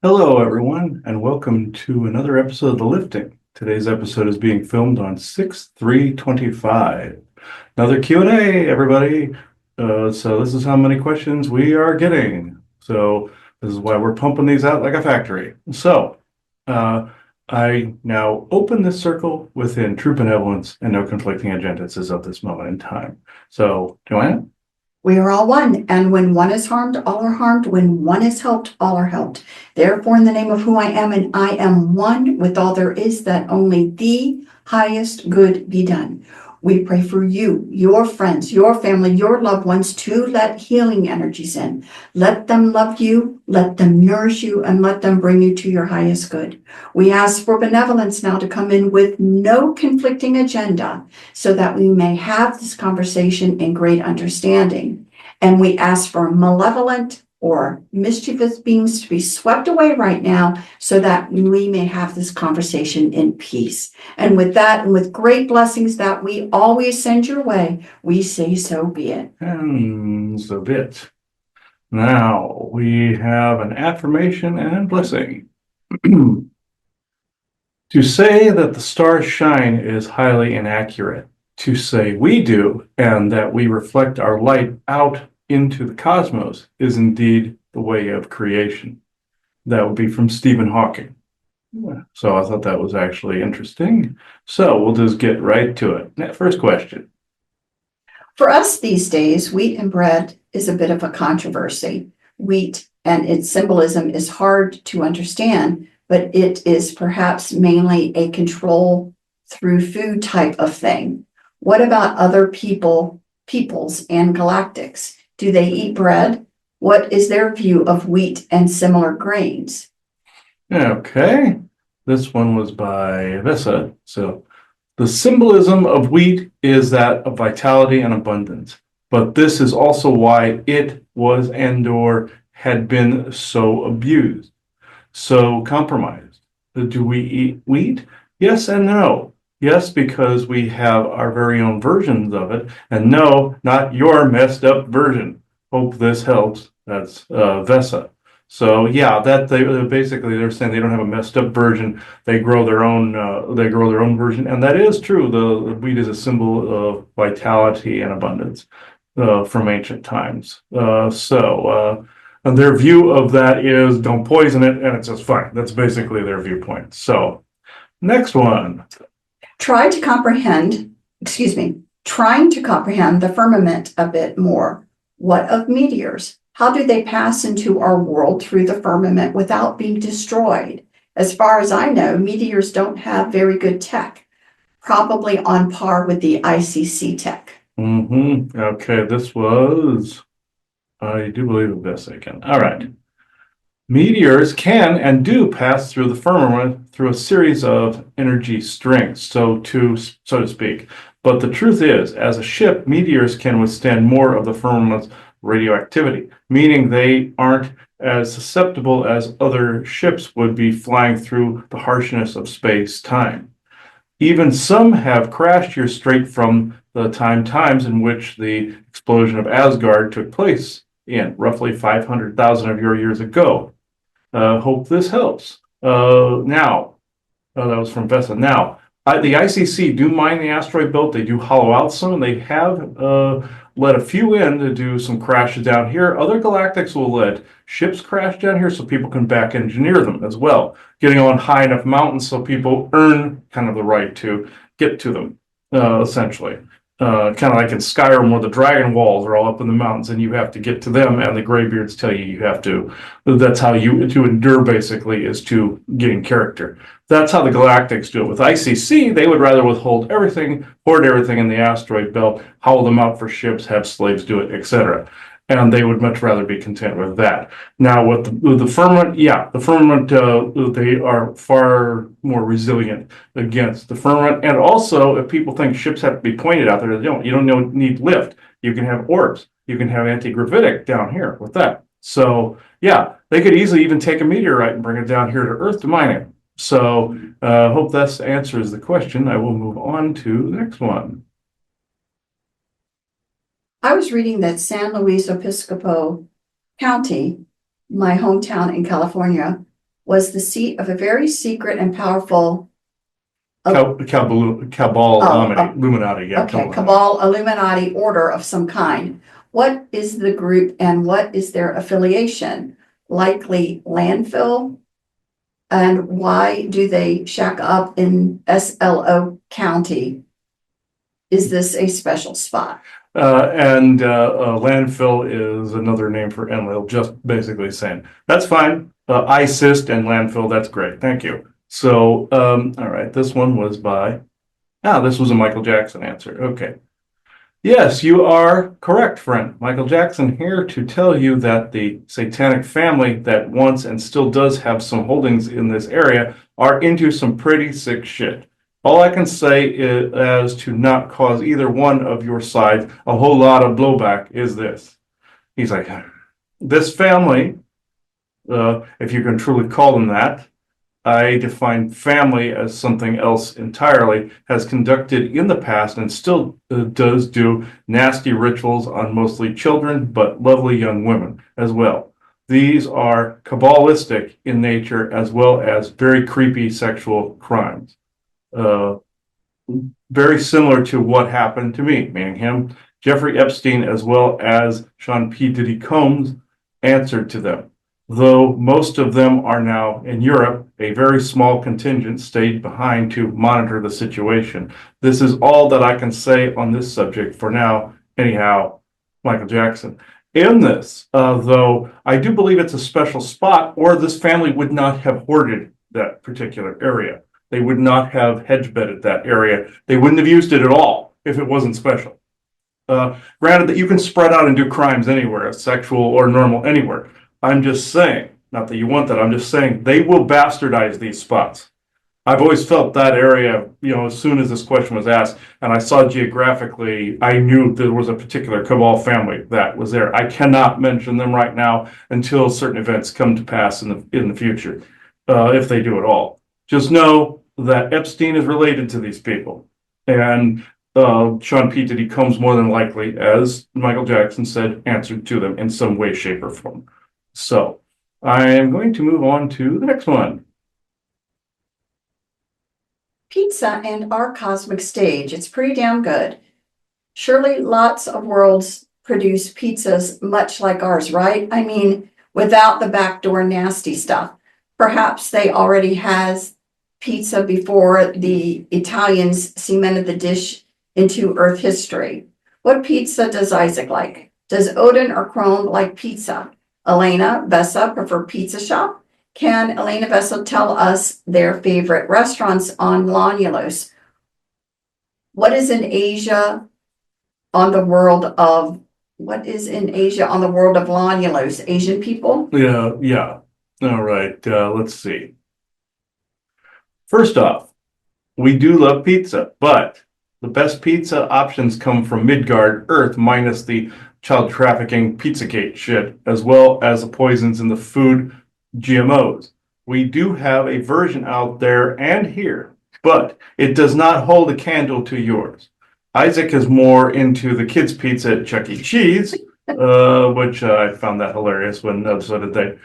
Hello, everyone, and welcome to another episode of The Lifting. Today's episode is being filmed on 6/3/25. Another Q&A, everybody. So this is how many questions we are getting. So this is why we're pumping these out like a factory. So uh, I now open this circle within true benevolence and no conflicting agendas as of this moment in time. So, Joanna? We are all one, and when one is harmed, all are harmed. When one is helped, all are helped. Therefore, in the name of who I am, and I am one with all there is, that only the highest good be done. We pray for you, your friends, your family, your loved ones to let healing energies in. Let them love you, let them nourish you, and let them bring you to your highest good. We ask for benevolence now to come in with no conflicting agenda, so that we may have this conversation in great understanding. And we ask for malevolent or mischievous beings to be swept away right now, so that we may have this conversation in peace. And with that, and with great blessings that we always send your way, we say so be it. And so be it. Now we have an affirmation and blessing. To say that the stars shine is highly inaccurate. To say we do and that we reflect our light out into the cosmos is indeed the way of creation. That would be from Stephen Hawking. So I thought that was actually interesting. So we'll just get right to it. First question. For us these days, wheat and bread is a bit of a controversy. Wheat and its symbolism is hard to understand, but it is perhaps mainly a control through food type of thing. What about other peoples and galactics? Do they eat bread? What is their view of wheat and similar grains? Okay. This one was by Vessa. So the symbolism of wheat is that of vitality and abundance, but this is also why it was and/or had been so abused, so compromised. Do we eat wheat? Yes and no. Yes, because we have our very own versions of it, and no, not your messed up version. Hope this helps. That's Vessa. So yeah, that they basically they're saying they don't have a messed up version. They grow their own. They grow their own version, and that is true. The wheat is a symbol of vitality and abundance from ancient times. And their view of that is don't poison it, and it's just fine. That's basically their viewpoint. So next one. Trying to comprehend the firmament a bit more. What of meteors? How do they pass into our world through the firmament without being destroyed? As far as I know, meteors don't have very good tech, probably on par with the ICC tech. Okay, this was, I do believe this again. All right. Meteors can and do pass through the firmament through a series of energy strings, so to speak. But the truth is, as a ship, meteors can withstand more of the firmament's radioactivity, meaning they aren't as susceptible as other ships would be flying through the harshness of space-time. Even some have crashed here straight from the times in which the explosion of Asgard took place in roughly 500,000 of your years ago. Hope this helps. That was from Vessa. Now, the ICC do mine the asteroid belt. They do hollow out some, and they have let a few in to do some crashes down here. Other galactics will let ships crash down here so people can back engineer them as well, getting on high enough mountains so people earn kind of the right to get to them, essentially. Kind of like in Skyrim, where the dragon walls are all up in the mountains and you have to get to them, and the graybeards tell you have to. That's how you to endure, basically, is to gain character. That's how the galactics do it. With ICC, they would rather withhold everything, hoard everything in the asteroid belt, haul them out for ships, have slaves do it, etc. And they would much rather be content with that. Now, with the firmament, the firmament, they are far more resilient against the firmament. And also, if people think ships have to be pointed out there, you don't need lift. You can have orbs. You can have anti-gravitic down here with that. So, yeah, they could easily even take a meteorite and bring it down here to Earth to mine it. So, hope this answers the question. I will move on to the next one. I was reading that San Luis Obispo County, my hometown in California, was the seat of a very secret and powerful Cabal Illuminati, yeah. okay, cabal Illuminati order of some kind. What is the group and what is their affiliation? Likely landfill? And why do they shack up in SLO County? Is this a special spot? Landfill is another name for Enlil, just basically saying, that's fine. ISIST and landfill, that's great. Thank you. So, all right, this one was this was a Michael Jackson answer. Okay. Yes, you are correct, friend. Michael Jackson here to tell you that the satanic family that once and still does have some holdings in this area are into some pretty sick shit. All I can say is, as to not cause either one of your sides a whole lot of blowback is this. He's like, this family, if you can truly call them that, I define family as something else entirely, has conducted in the past and still does do nasty rituals on mostly children, but lovely young women as well. These are Kabbalistic in nature as well as very creepy sexual crimes. Very similar to what happened to me, meaning him, Jeffrey Epstein, as well as Sean P. Diddy Combs answered to them. Though most of them are now in Europe, a very small contingent stayed behind to monitor the situation. This is all that I can say on this subject for now. Anyhow, Michael Jackson. In this, though, I do believe it's a special spot, or this family would not have hoarded that particular area. They would not have hedge bedded that area. They wouldn't have used it at all if it wasn't special. Granted that you can spread out and do crimes anywhere, sexual or normal, anywhere. I'm just saying, not that you want that, I'm just saying they will bastardize these spots. I've always felt that area, as soon as this question was asked, and I saw geographically, I knew there was a particular cabal family that was there. I cannot mention them right now until certain events come to pass in the future, if they do at all. Just know that Epstein is related to these people. And Sean P. Diddy Combs more than likely, as Michael Jackson said, answered to them in some way, shape, or form. So I am going to move on to the next one. Pizza and our cosmic stage. It's pretty damn good. Surely lots of worlds produce pizzas much like ours, right? I mean, without the backdoor nasty stuff. Perhaps they already has pizza before the Italians cemented the dish into Earth history. What pizza does Isaac like? Does Odin or Chrome like pizza? Elena, Vessa prefer pizza shop? Can Elena Vessa tell us their favorite restaurants on Lonulos? What is in Asia on the world of Lonulos? Asian people? Yeah. All right, let's see. First off, we do love pizza, but the best pizza options come from Midgard, Earth, minus the child trafficking Pizzagate shit, as well as the poisons in the food, GMOs. We do have a version out there and here, but it does not hold a candle to yours. Isaac is more into the kids' pizza at Chuck E. Cheese, which I found that hilarious when so did they.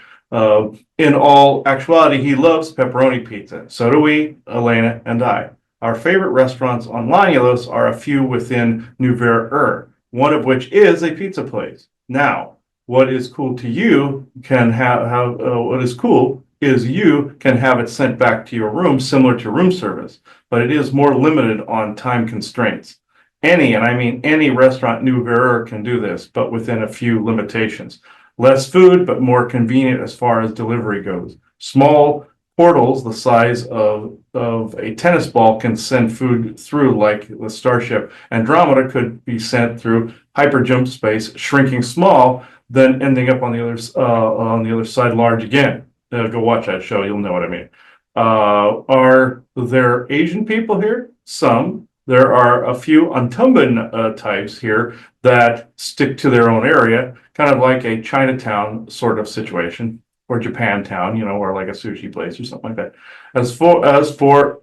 In all actuality, he loves pepperoni pizza. So do we, Elena and I. Our favorite restaurants on Lonulos are a few within Nouvelle, one of which is a pizza place. Now, what is cool to you can what is cool is you can have it sent back to your room, similar to room service, but it is more limited on time constraints. Any, and I mean any restaurant Nouvelle can do this, but within a few limitations. Less food, but more convenient as far as delivery goes. Small portals the size of a tennis ball can send food through, like the Starship Andromeda could be sent through hyperjump space, shrinking small, then ending up on the other side large again. Go watch that show, you'll know what I mean. Are there Asian people here? Some. There are a few Untumban types here that stick to their own area, kind of like a Chinatown sort of situation, or Japantown, or like a sushi place or something like that. As for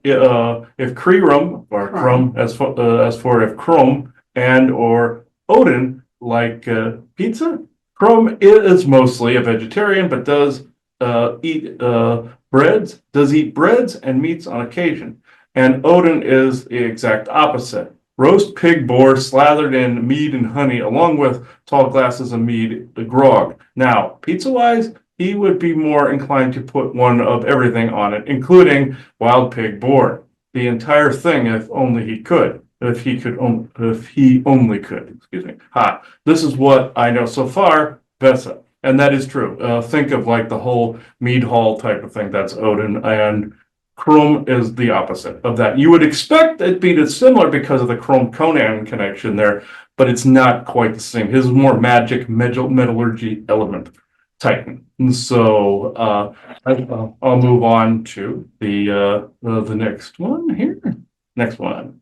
if Kreerum or Chrome, as for if Chrome and or Odin like pizza, Chrome is mostly a vegetarian, but does eat breads, does eat breads and meats on occasion. And Odin is the exact opposite. Roast pig boar slathered in mead and honey, along with tall glasses of mead, the grog. Now, pizza-wise, he would be more inclined to put one of everything on it, including wild pig boar. The entire thing, if only he could. If he only could. Excuse me. This is what I know so far. Vesa. And that is true. Think of like the whole mead hall type of thing. That's Odin. And Chrome is the opposite of that. You would expect it to be similar because of the Chrome Conan connection there, but it's not quite the same. His is more magic, metallurgy element Titan. And so I'll move on to the next one here. Next one.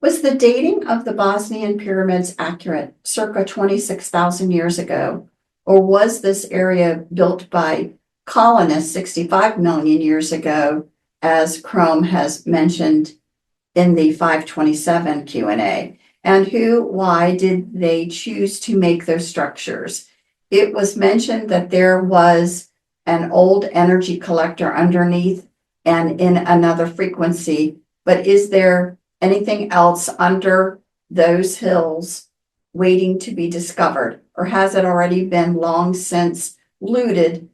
Was the dating of the Bosnian pyramids accurate, circa 26,000 years ago? Or was this area built by colonists 65 million years ago, as Chrome has mentioned in the 527 Q&A? And why did they choose to make those structures? It was mentioned that there was an old energy collector underneath and in another frequency, but is there anything else under those hills waiting to be discovered? Or has it already been long since looted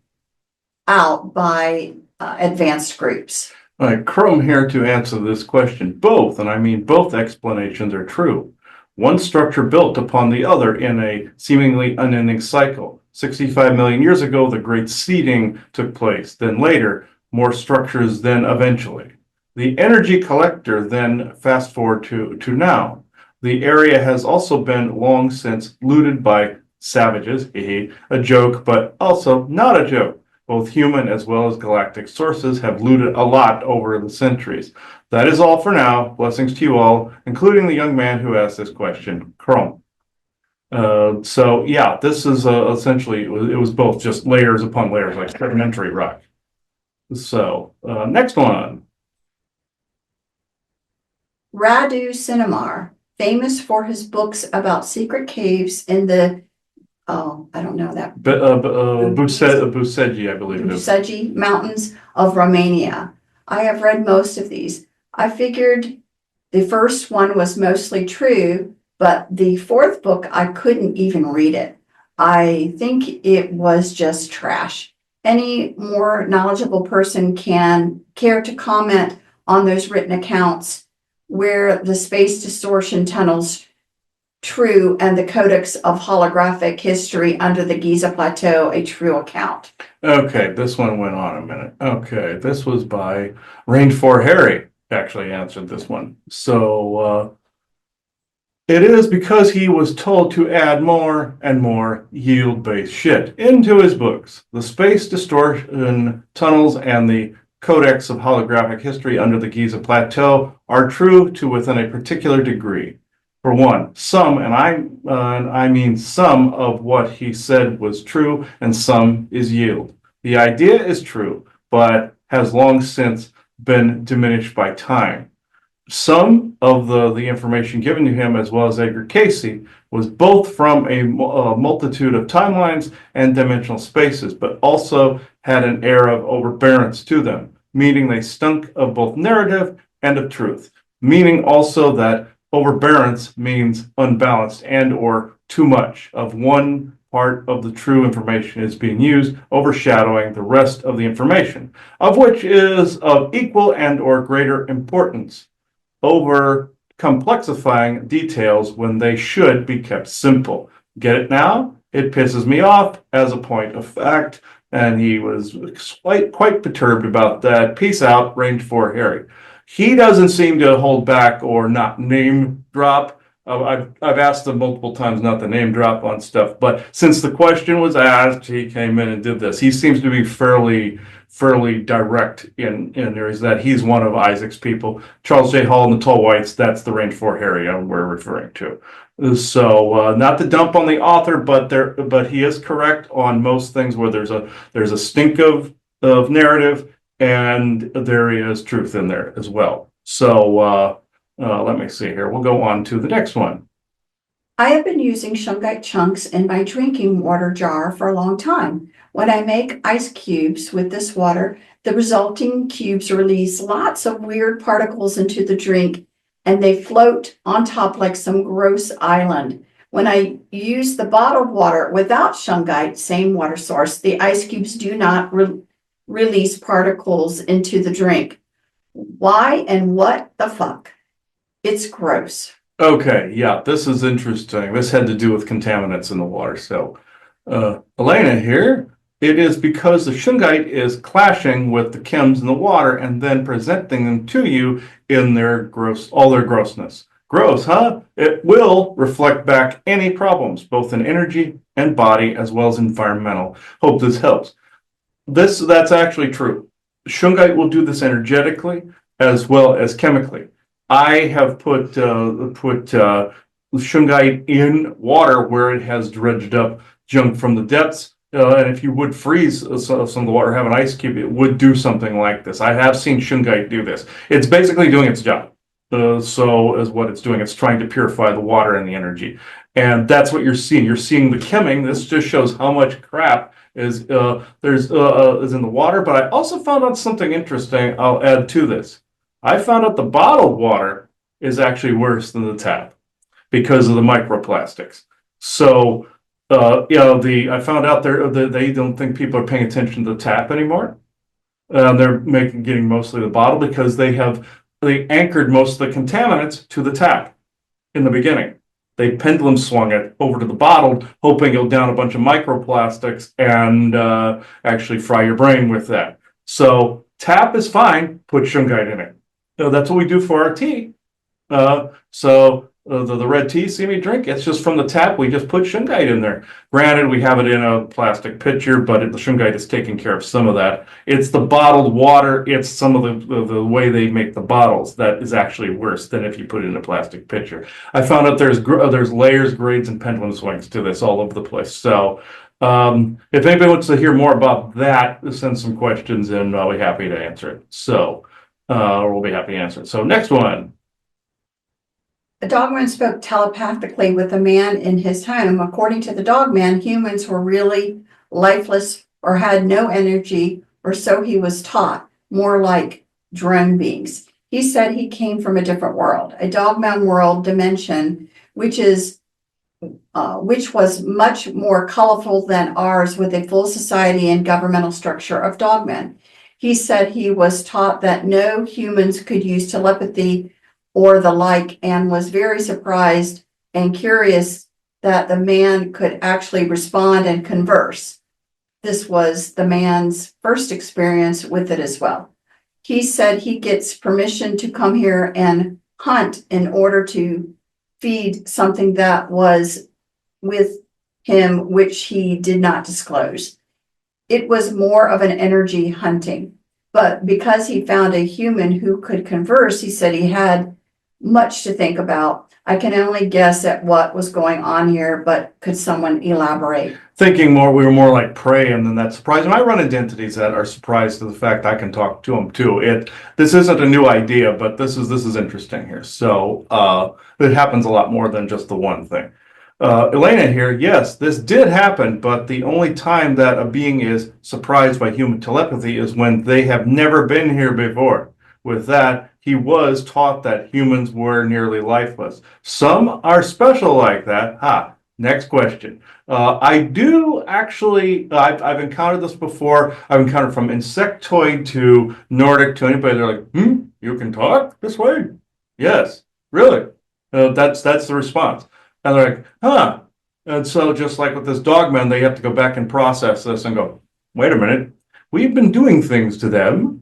out by advanced groups? All right, Chrome here to answer this question. Both, and I mean both explanations are true. One structure built upon the other in a seemingly unending cycle. 65 million years ago, the great seeding took place. Then later, more structures, then eventually. The energy collector, then fast forward to now. The area has also been long since looted by savages, a joke, but also not a joke. Both human as well as galactic sources have looted a lot over the centuries. That is all for now. Blessings to you all, including the young man who asked this question, Chrome. So yeah, this is essentially, it was both just layers upon layers, like sedimentary rock. So next one. Radu Cinemar, famous for his books about secret caves in the, I don't know that. Buseji, I believe it is. Buseji Mountains of Romania. I have read most of these. I figured the first one was mostly true, but the fourth book, I couldn't even read it. I think it was just trash. Any more knowledgeable person can care to comment on those written accounts where the space distortion tunnels true and the codex of holographic history under the Giza Plateau a true account? Okay, this one went on a minute. Okay, this was by Range 4 Harry, actually answered this one. So it is because he was told to add more and more yield-based shit into his books. The space distortion tunnels and the codex of holographic history under the Giza Plateau are true to within a particular degree. For one, some, and I mean some of what he said was true, and some is yield. The idea is true, but has long since been diminished by time. Some of the information given to him, as well as Edgar Casey, was both from a multitude of timelines and dimensional spaces, but also had an air of overbearance to them, meaning they stunk of both narrative and of truth, meaning also that overbearance means unbalanced and or too much of one part of the true information is being used, overshadowing the rest of the information, of which is of equal and or greater importance, over complexifying details when they should be kept simple. Get it now? It pisses me off as a point of fact, and he was quite perturbed about that. Peace out, Range 4 Harry. He doesn't seem to hold back or not name drop. I've asked him multiple times not to name drop on stuff, but since the question was asked, he came in and did this. He seems to be fairly direct in areas that he's one of Isaac's people. Charles J. Hall and the Tall Whites, that's the Range 4 Harry we're referring to. So not to dump on the author, but he is correct on most things where there's a stink of narrative, and there is truth in there as well. So let me see here. We'll go on to the next one. I have been using shungite chunks in my drinking water jar for a long time. When I make ice cubes with this water, the resulting cubes release lots of weird particles into the drink, and they float on top like some gross island. When I use the bottled water without shungite, same water source, the ice cubes do not release particles into the drink. Why and what the fuck? It's gross. Okay, yeah, this is interesting. This had to do with contaminants in the water. So, Elena here, it is because the shungite is clashing with the chems in the water and then presenting them to you in their all their grossness. Gross, huh? It will reflect back any problems, both in energy and body, as well as environmental. Hope this helps. That's actually true. Shungite will do this energetically as well as chemically. I have put shungite in water where it has dredged up junk from the depths. And if you would freeze some of the water, have an ice cube, it would do something like this. I have seen shungite do this. It's basically doing its job. So is what it's doing. It's trying to purify the water and the energy. And that's what you're seeing. You're seeing the chemming. This just shows how much crap is in the water. But I also found out something interesting. I'll add to this. I found out the bottled water is actually worse than the tap because of the microplastics. So, I found out they don't think people are paying attention to the tap anymore. They're getting mostly the bottle because they anchored most of the contaminants to the tap in the beginning. They pendulum swung it over to the bottle, hoping it'll down a bunch of microplastics and actually fry your brain with that. So tap is fine, put shungite in it. That's what we do for our tea. The red tea, see me drink, it's just from the tap. We just put shungite in there. Granted, we have it in a plastic pitcher, but the shungite is taking care of some of that. It's the bottled water. It's some of the way they make the bottles that is actually worse than if you put it in a plastic pitcher. I found out there's layers, grades, and pendulum swings to this all over the place. So if anybody wants to hear more about that, send some questions and I'll be happy to answer it. So we'll be happy to answer it. So next one. The dogman spoke telepathically with a man in his home. According to the dogman, humans were really lifeless or had no energy, or so he was taught, more like drone beings. He said he came from a different world, a dogman world dimension, which was much more colorful than ours, with a full society and governmental structure of dogmen. He said he was taught that no humans could use telepathy or the like, and was very surprised and curious that the man could actually respond and converse. This was the man's first experience with it as well. He said he gets permission to come here and hunt in order to feed something that was with him, which he did not disclose. It was more of an energy hunting, but because he found a human who could converse, he said he had much to think about. I can only guess at what was going on here, but could someone elaborate? Thinking more, we were more like prey, and then that surprised me. I run into entities that are surprised to the fact I can talk to them too. This isn't a new idea, but this is interesting here. So it happens a lot more than just the one thing. Elena here, yes, this did happen, but the only time that a being is surprised by human telepathy is when they have never been here before. With that, he was taught that humans were nearly lifeless. Some are special like that. Next question. I do actually, I've encountered this before. I've encountered from insectoid to Nordic to anybody. They're like, you can talk this way? Yes, really? That's the response. And they're like, And so just like with this dogman, they have to go back and process this and go, wait a minute, we've been doing things to them.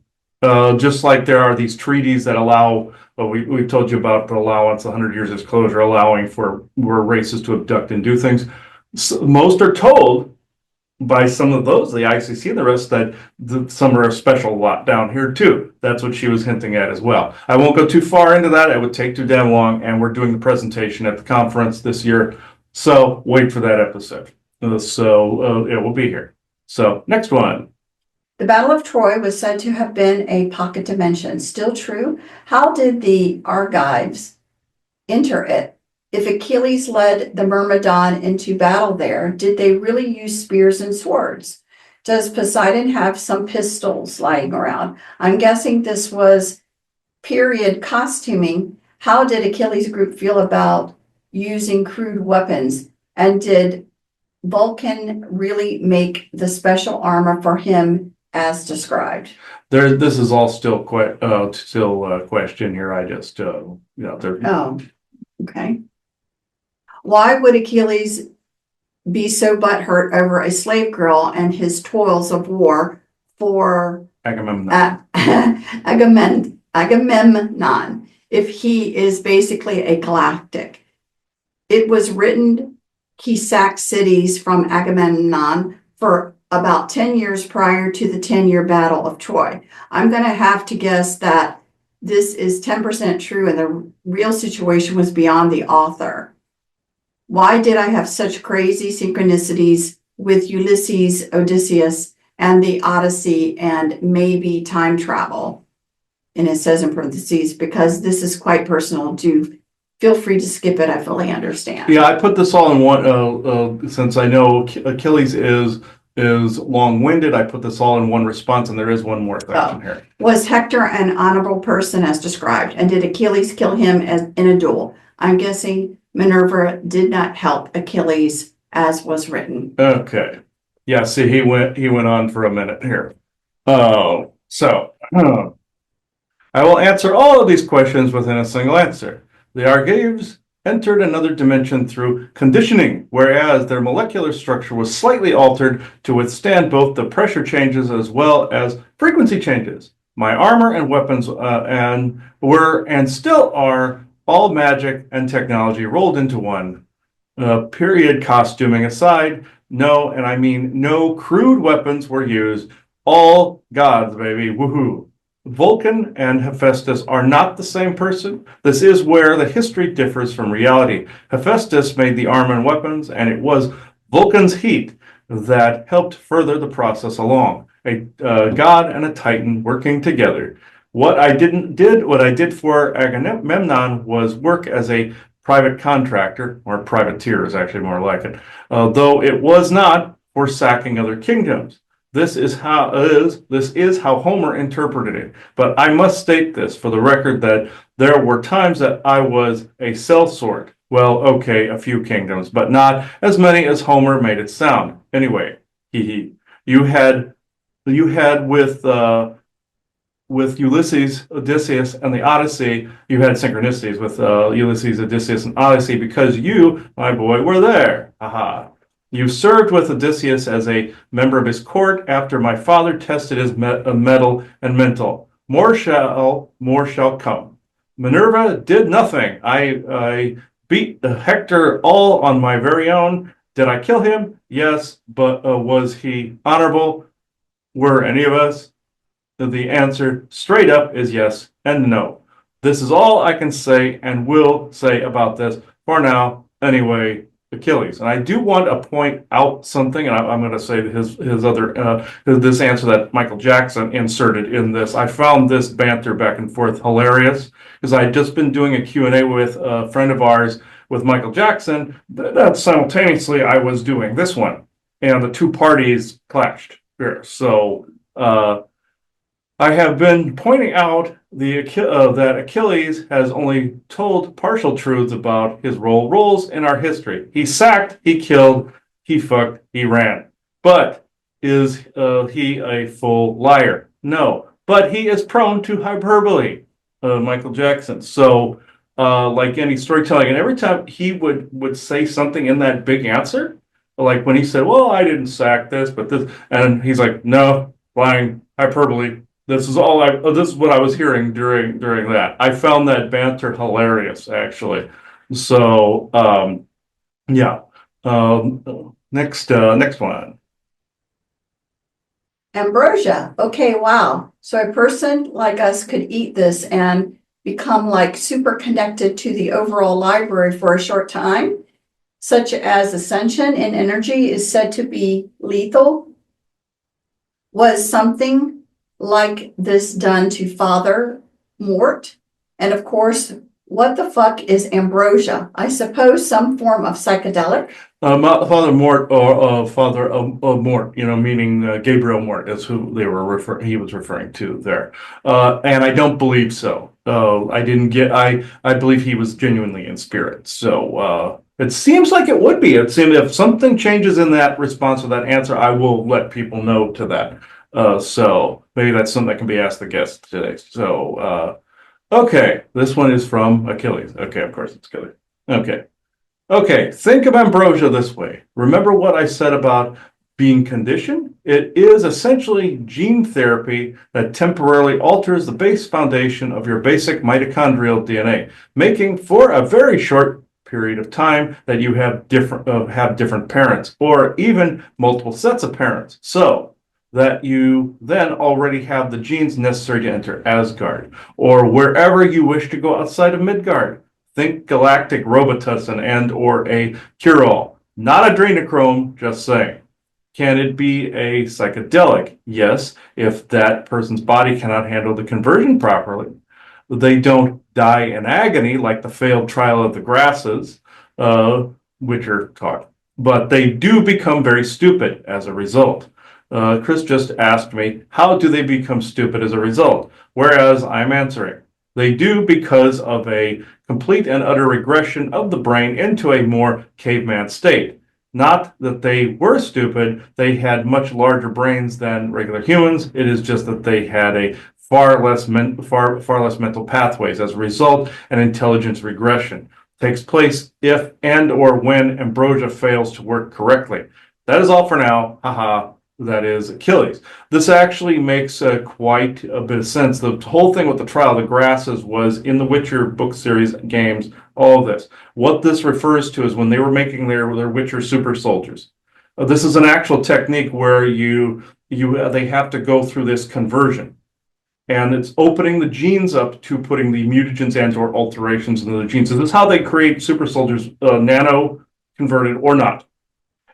Just like there are these treaties that allow, we've told you about the allowance, 100 years disclosure, allowing for races to abduct and do things. So most are told by some of those, the ICC and the rest, that some are a special lot down here too. That's what she was hinting at as well. I won't go too far into that. It would take too damn long, and we're doing the presentation at the conference this year. So wait for that episode. It will be here. So next one. The Battle of Troy was said to have been a pocket dimension. Still true? How did the Argives enter it? if Achilles led the Myrmidon into battle there, did they really use spears and swords? Does Poseidon have some pistols lying around? I'm guessing this was period costuming. How did Achilles' group feel about using crude weapons? And did Vulcan really make the special armor for him as described? This is all still question here. I just, Oh, okay. Why would Achilles be so butthurt over a slave girl and his toils of war for Agamemnon. Agamemnon if he is basically a galactic? It was written he sacked cities from Agamemnon for about 10 years prior to the 10-year Battle of Troy. I'm going to have to guess that this is 10% true and the real situation was beyond the author. Why did I have such crazy synchronicities with Ulysses, Odysseus, and the Odyssey and maybe time travel? And it says in parentheses, because this is quite personal, feel free to skip it. I fully understand. Yeah, I put this all in one, since I know Achilles is long-winded, I put this all in one response, and there is one more question here. Was Hector an honorable person as described? And did Achilles kill him in a duel? I'm guessing Minerva did not help Achilles as was written. Okay. Yeah, see, he went on for a minute here. So I will answer all of these questions within a single answer. The Argives entered another dimension through conditioning, whereas their molecular structure was slightly altered to withstand both the pressure changes as well as frequency changes. My armor and weapons were and still are all magic and technology rolled into one. Period costuming aside, no, and I mean no crude weapons were used. All gods, baby, woohoo. Vulcan and Hephaestus are not the same person. This is where the history differs from reality. Hephaestus made the armor and weapons, and it was Vulcan's heat that helped further the process along. A god and a titan working together. What I did for Agamemnon was work as a private contractor, or privateer is actually more like it, though it was not for sacking other kingdoms. This is how Homer interpreted it. But I must state this for the record that there were times that I was a sellsword. Well, okay, a few kingdoms, but not as many as Homer made it sound. Anyway, you had with Ulysses, Odysseus, and the Odyssey, you had synchronicities with Ulysses, Odysseus, and Odyssey because you, my boy, were there. Aha. You served with Odysseus as a member of his court after my father tested his mettle and mental. More shall come. Minerva did nothing. I beat Hector all on my very own. Did I kill him? Yes, but was he honorable? Were any of us? The answer straight up is yes and no. This is all I can say and will say about this for now. Anyway, Achilles. And I do want to point out something, and I'm going to say this answer that Michael Jackson inserted in this. I found this banter back and forth hilarious because I had just been doing a Q&A with a friend of ours with Michael Jackson that simultaneously I was doing this one, and the two parties clashed here. So I have been pointing out that Achilles has only told partial truths about his roles in our history. He sacked, he killed, he fucked, he ran. But is he a full liar? No. But he is prone to hyperbole, Michael Jackson. So, like any storytelling, and every time he would say something in that big answer, like when he said, "Well, I didn't sack this, but this," and he's like, "No, lying, hyperbole." This is what I was hearing during that. I found that banter hilarious, actually. So, yeah. Next one. Ambrosia. Okay, wow. So a person like us could eat this and become like super connected to the overall library for a short time, such as ascension in energy is said to be lethal. Was something like this done to Father Mort? And of course, What the fuck is ambrosia? I suppose some form of psychedelic? Father Mort, or Father Mort, meaning Gabriel Mort is who he was referring to there. And I don't believe so. I believe he was genuinely in spirit. So it seems like it would be. It seems if something changes in that response or that answer, I will let people know to that. So maybe that's something that can be asked the guests today. So, okay, this one is from Achilles. Okay, of course it's Achilles. Okay. Okay, think of ambrosia this way. Remember what I said about being conditioned? It is essentially gene therapy that temporarily alters the base foundation of your basic mitochondrial DNA, making for a very short period of time that you have different parents, or even multiple sets of parents, so that you then already have the genes necessary to enter Asgard, or wherever you wish to go outside of Midgard. Think galactic Robitussin and or a cure-all. Not adrenochrome, just saying. Can it be a psychedelic? Yes, if that person's body cannot handle the conversion properly. They don't die in agony like the failed trial of the grasses, which are taught, but they do become very stupid as a result. Chris just asked me, how do they become stupid as a result? Whereas I'm answering, they do because of a complete and utter regression of the brain into a more caveman state. Not that they were stupid, they had much larger brains than regular humans. It is just that they had a far less mental pathways. As a result, an intelligence regression takes place if and or when ambrosia fails to work correctly. That is all for now. Haha. That is Achilles. This actually makes quite a bit of sense. The whole thing with the trial of the grasses was in the Witcher book series, games, all this. What this refers to is when they were making their Witcher super soldiers. This is an actual technique where they have to go through this conversion. And it's opening the genes up to putting the mutagens and or alterations into the genes. So this is how they create super soldiers, nano converted or not.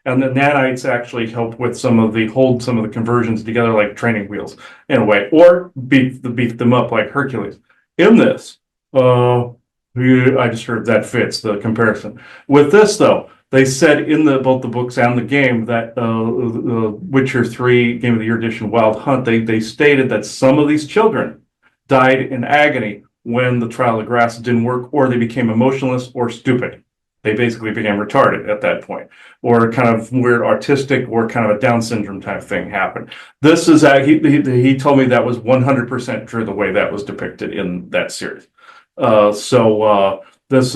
And the nanites actually help with hold some of the conversions together like training wheels in a way, or beef them up like Hercules. In this, I just heard that fits the comparison. With this though, they said in both the books and the game that Witcher 3 Game of the Year edition Wild Hunt, they stated that some of these children died in agony when the trial of grass didn't work, or they became emotionless or stupid. They basically became retarded at that point, or kind of weird artistic, or kind of a Down syndrome type thing happened. This is he told me that was 100% true the way that was depicted in that series. This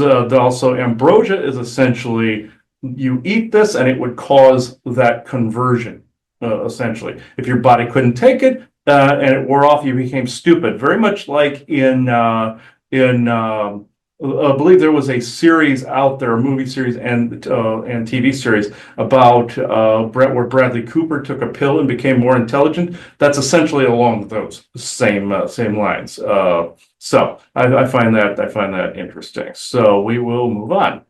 also ambrosia is essentially you eat this and it would cause that conversion. Essentially, if your body couldn't take it and it wore off, you became stupid. Very much like in I believe there was a series out there, a movie series and TV series about where Bradley Cooper took a pill and became more intelligent. That's essentially along those same lines. So I find that interesting. So we will move on.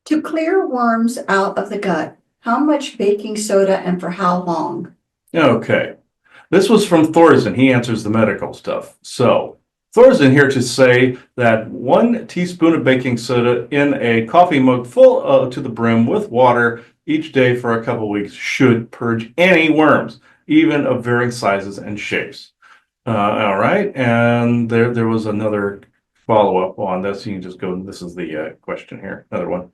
To clear worms out of the gut, how much baking soda and for how long? Okay, this was from Thorsten. He answers the medical stuff. So Thorsten here to say that 1 teaspoon of baking soda in a coffee mug full to the brim with water each day for a couple weeks should purge any worms, even of varying sizes and shapes. All right, and there was another follow-up on this. You can just go, this is the question here, another one.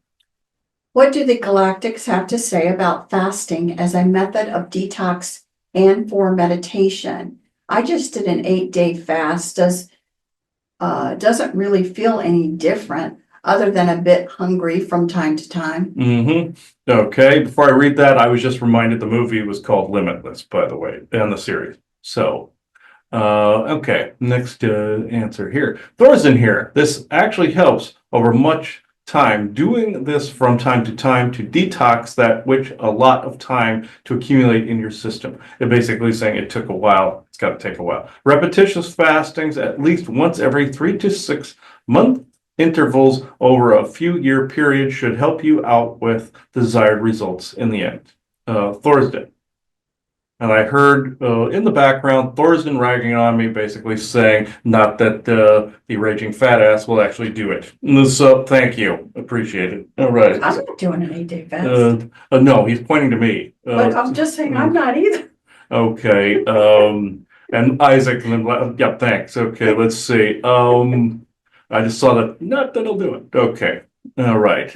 What do the Galactics have to say about fasting as a method of detox and for meditation? I just did an 8-day fast. Doesn't really feel any different other than a bit hungry from time to time. Okay, before I read that, I was just reminded the movie was called Limitless, by the way, and the series. So, okay, next answer here. Thorsten here. This actually helps over much time. Doing this from time to detox that which a lot of time to accumulate in your system. It basically saying it took a while. It's got to take a while. Repetitious fastings at least once every 3 to 6 month intervals over a few year period should help you out with desired results in the end. Thorsten. And I heard in the background Thorsten ragging on me, basically saying, not that the raging fat ass will actually do it. So thank you. Appreciate it. All right. I'm not doing an 8-day fast. No, he's pointing to me. But I'm just saying, I'm not either. Okay. And Isaac, yeah, thanks. Okay, let's see. I just saw that. Not that'll do it. Okay. All right.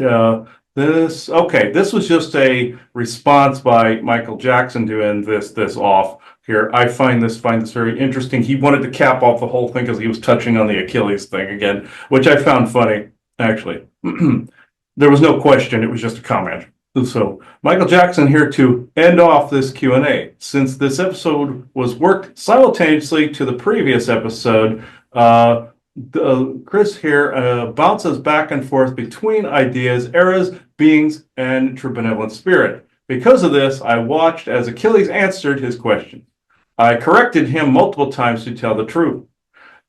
This was just a response by Michael Jackson to end this off here. I find this very interesting. He wanted to cap off the whole thing because he was touching on the Achilles thing again, which I found funny, actually. There was no question, it was just a comment. So Michael Jackson here to end off this Q&A. Since this episode was worked simultaneously to the previous episode, Chris here bounces back and forth between ideas, eras, beings, and true benevolent spirit. Because of this, I watched as Achilles answered his question. I corrected him multiple times to tell the truth,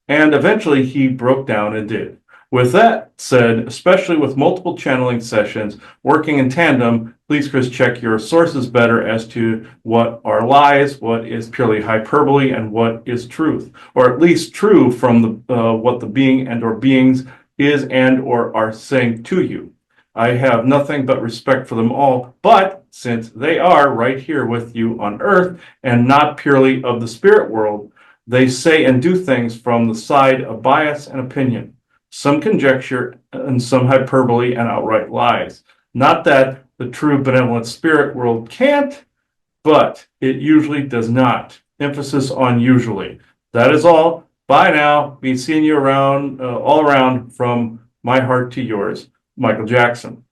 and eventually he broke down and did. With that said, especially with multiple channeling sessions working in tandem, please, Chris, check your sources better as to what are lies, what is purely hyperbole, and what is truth, or at least true from what the being and or beings is and or are saying to you. I have nothing but respect for them all, but since they are right here with you on Earth and not purely of the spirit world, they say and do things from the side of bias and opinion. Some conjecture and some hyperbole and outright lies. Not that the true benevolent spirit world can't, but it usually does not. Emphasis on usually. That is all. Bye now. Be seeing you around, all around from my heart to yours, Michael Jackson.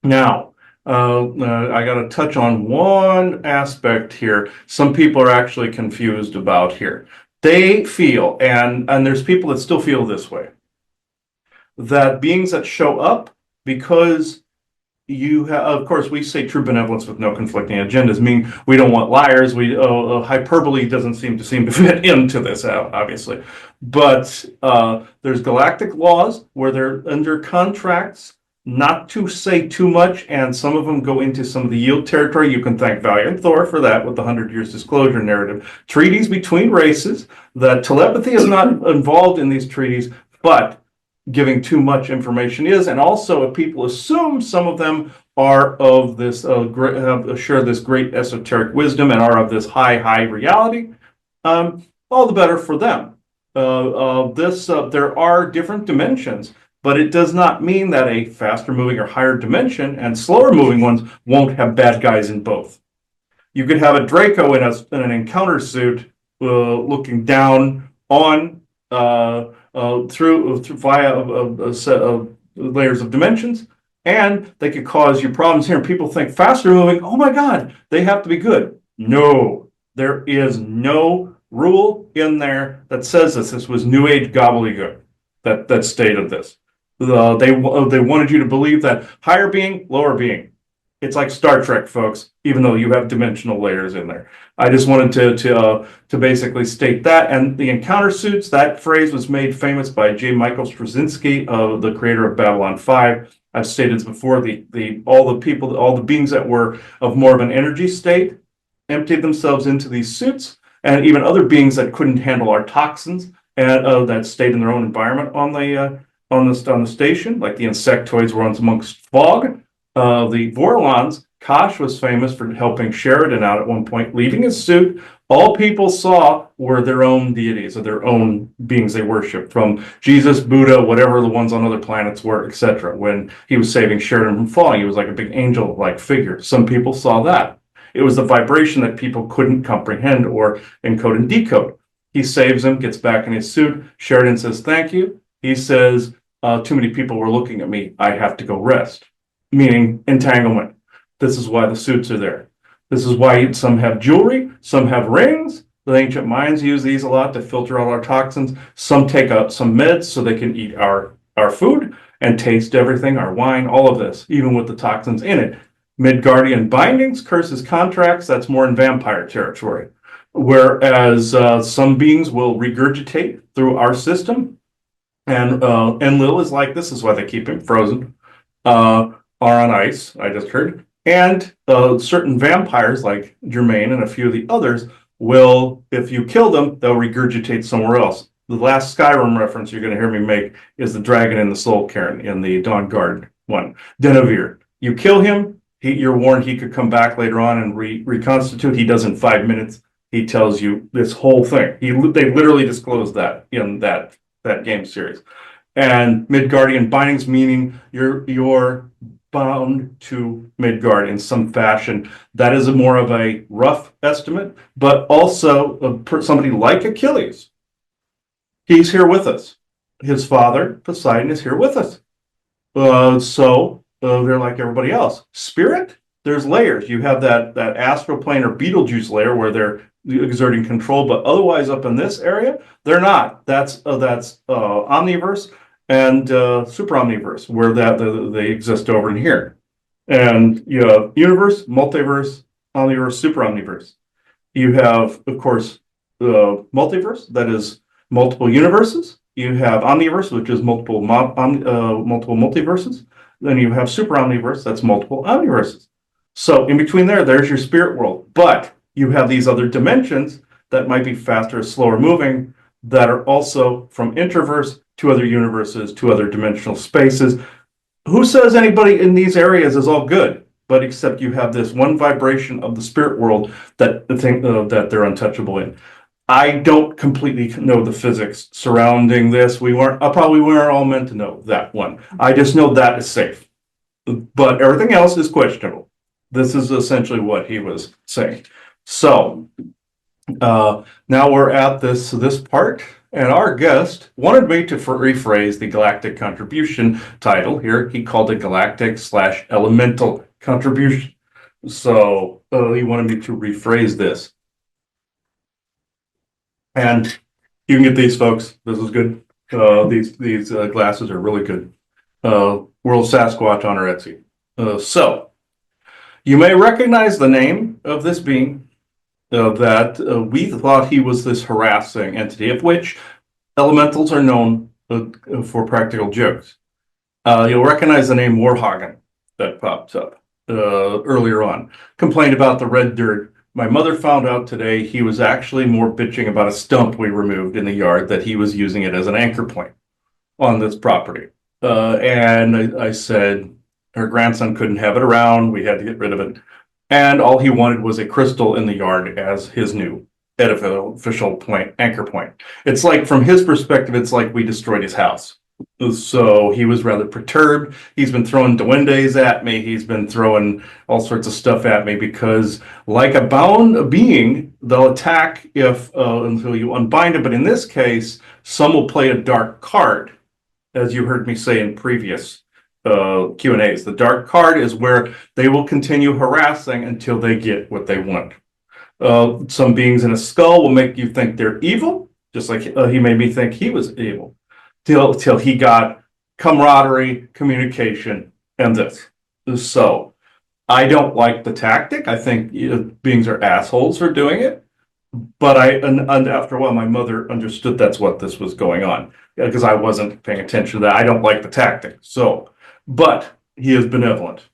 Now, I got to touch on one aspect here. Some people are actually confused about here. They feel, and there's people that still feel this way, that beings that show up because you have, of course, we say true benevolence with no conflicting agendas, meaning we don't want liars. Hyperbole doesn't seem to fit into this, obviously. But there's galactic laws where they're under contracts not to say too much, and some of them go into some of the yield territory. You can thank Valiant Thor for that with the 100 Years Disclosure narrative. Treaties between races, that telepathy is not involved in these treaties, but giving too much information is, and also if people assume some of them are of this share this great esoteric wisdom and are of this high reality, all the better for them. There are different dimensions, but it does not mean that a faster moving or higher dimension and slower moving ones won't have bad guys in both. You could have a Draco in an encounter suit looking down on through via a set of layers of dimensions, and they could cause you problems here. And people think faster moving, oh my God, they have to be good. No, there is no rule in there that says this. This was New Age gobbledygook that stated this. They wanted you to believe that higher being, lower being. It's like Star Trek, folks, even though you have dimensional layers in there. I just wanted to basically state that. And the encounter suits, that phrase was made famous by J. Michael Straczynski, the creator of Babylon 5. I've stated this before, all the beings that were of more of an energy state emptied themselves into these suits, and even other beings that couldn't handle our toxins and that stayed in their own environment on the station, like the insectoids were amongst fog. The Vorlons, Kosh was famous for helping Sheridan out at one point, leaving his suit. All people saw were their own deities or their own beings they worshiped, from Jesus, Buddha, whatever the ones on other planets were, etc. When he was saving Sheridan from falling, he was like a big angel-like figure. Some people saw that. It was the vibration that people couldn't comprehend or encode and decode. He saves him, gets back in his suit. Sheridan says, thank you. He says, too many people were looking at me. I have to go rest. Meaning entanglement. This is why the suits are there. This is why some have jewelry, some have rings. The ancient Mayans use these a lot to filter out our toxins. Some take out some meds so they can eat our food and taste everything, our wine, all of this, even with the toxins in it. Midgardian bindings, curses, contracts, that's more in vampire territory. Whereas some beings will regurgitate through our system. And Enlil is like this is why they keep him frozen. Are on ice, I just heard. And certain vampires, like Germain and a few of the others, will, if you kill them, they'll regurgitate somewhere else. The last Skyrim reference you're going to hear me make is the dragon in the Soul Cairn in the Dawn Guard one, Denevere. You kill him, you're warned he could come back later on and reconstitute. He does in 5 minutes. He tells you this whole thing. They literally disclosed that in that game series. And Midgardian bindings, meaning you're bound to Midgard in some fashion. That is more of a rough estimate, but also somebody like Achilles. He's here with us. His father, Poseidon, is here with us. So they're like everybody else. Spirit, there's layers. You have that astral plane or Beetlejuice layer where they're exerting control, but otherwise up in this area, they're not. That's omniverse and super omniverse, where they exist over in here. And you have universe, multiverse, omniverse, super omniverse. You have, of course, the multiverse, that is multiple universes. You have omniverse, which is multiple multiverses. Then you have super omniverse, that's multiple omniverses. So in between there's your spirit world. But you have these other dimensions that might be faster or slower moving that are also from introverse to other universes, to other dimensional spaces. Who says anybody in these areas is all good? But except you have this one vibration of the spirit world that that they're untouchable in. I don't completely know the physics surrounding this. We weren't all meant to know that one. I just know that is safe. But everything else is questionable. This is essentially what he was saying. So now we're at this part, and our guest wanted me to rephrase the Galactic Contribution title here. He called it Galactic/Elemental Contribution. So he wanted me to rephrase this. And you can get these, folks. This is good. These glasses are really good. World Sasquatch on our Etsy. So you may recognize the name of this being that we thought he was this harassing entity, of which elementals are known for practical jokes. You'll recognize the name Warhagen that popped up earlier on. Complained about the red dirt. My mother found out today he was actually more bitching about a stump we removed in the yard, that he was using it as an anchor point on this property. And I said her grandson couldn't have it around. We had to get rid of it. And all he wanted was a crystal in the yard as his new official anchor point. It's like, from his perspective, it's like we destroyed his house. So he was rather perturbed. He's been throwing duendes at me. He's been throwing all sorts of stuff at me because, like a bound being, they'll attack until you unbind them. But in this case, some will play a dark card, as you heard me say in previous Q&As. The dark card is where they will continue harassing until they get what they want. Some beings in a skull will make you think they're evil, just like he made me think he was evil. Till he got camaraderie, communication, and this. So I don't like the tactic. I think beings are assholes for doing it. But and after a while, my mother understood that's what this was going on, because I wasn't paying attention to that. I don't like the tactic. So, but he is benevolent.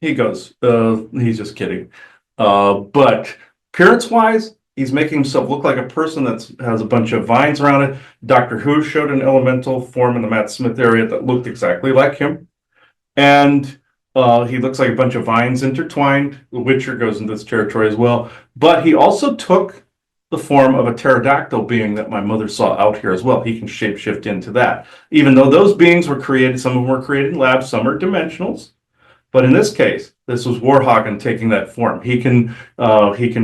He goes, he's just kidding. But appearance-wise, he's making himself look like a person that has a bunch of vines around it. Doctor Who showed an elemental form in the Matt Smith area that looked exactly like him. And he looks like a bunch of vines intertwined. The Witcher goes into this territory as well. But he also took the form of a pterodactyl being that my mother saw out here as well. He can shapeshift into that. Even though those beings were created, some of them were created in labs, some are dimensionals. But in this case, this was Warhagen taking that form. He can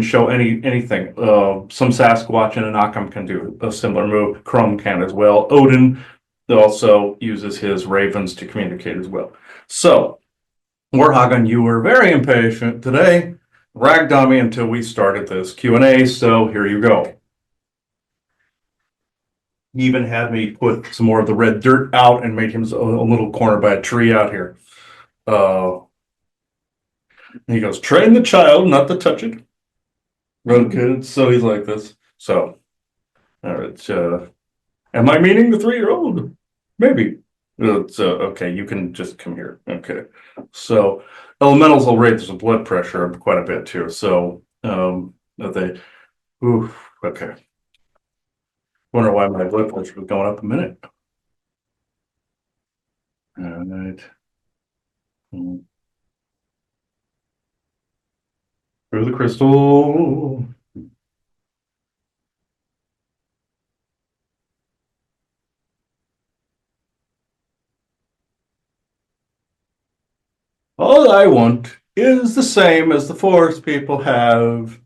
show anything. Some Sasquatch and Anakam can do a similar move. Chrome can as well. Odin also uses his ravens to communicate as well. So, Warhagen, you were very impatient today. Ragged on me until we started this Q&A, so here you go. He even had me put some more of the red dirt out and made him a little corner by a tree out here. He goes, train the child not to touch it. Okay, so he's like this. So, all right. Am I meaning the 3-year-old? Maybe. It's, okay, you can just come here. Okay. So elementals will raise the blood pressure quite a bit too. So, they, ooh, okay. Wonder why my blood pressure was going up a minute. All right. Through the crystal. All I want is the same as the forest people have,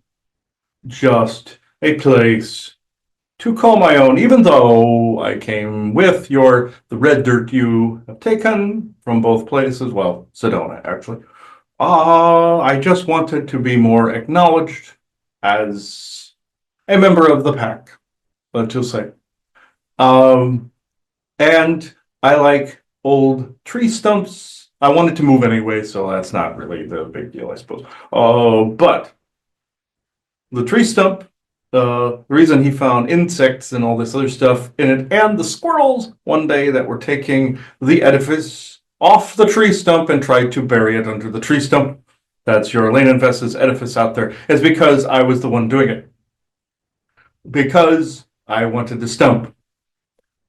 just a place to call my own, even though I came with the red dirt you have taken from both places. Well, Sedona, actually. I just wanted to be more acknowledged as a member of the pack, let's just say. Um, and I like old tree stumps. I wanted to move anyway, so that's not really the big deal, I suppose. But the tree stump, the reason he found insects and all this other stuff in it, and the squirrels one day that were taking the edifice off the tree stump and tried to bury it under the tree stump. That's your Lane Investors edifice out there, is because I was the one doing it. Because I wanted the stump.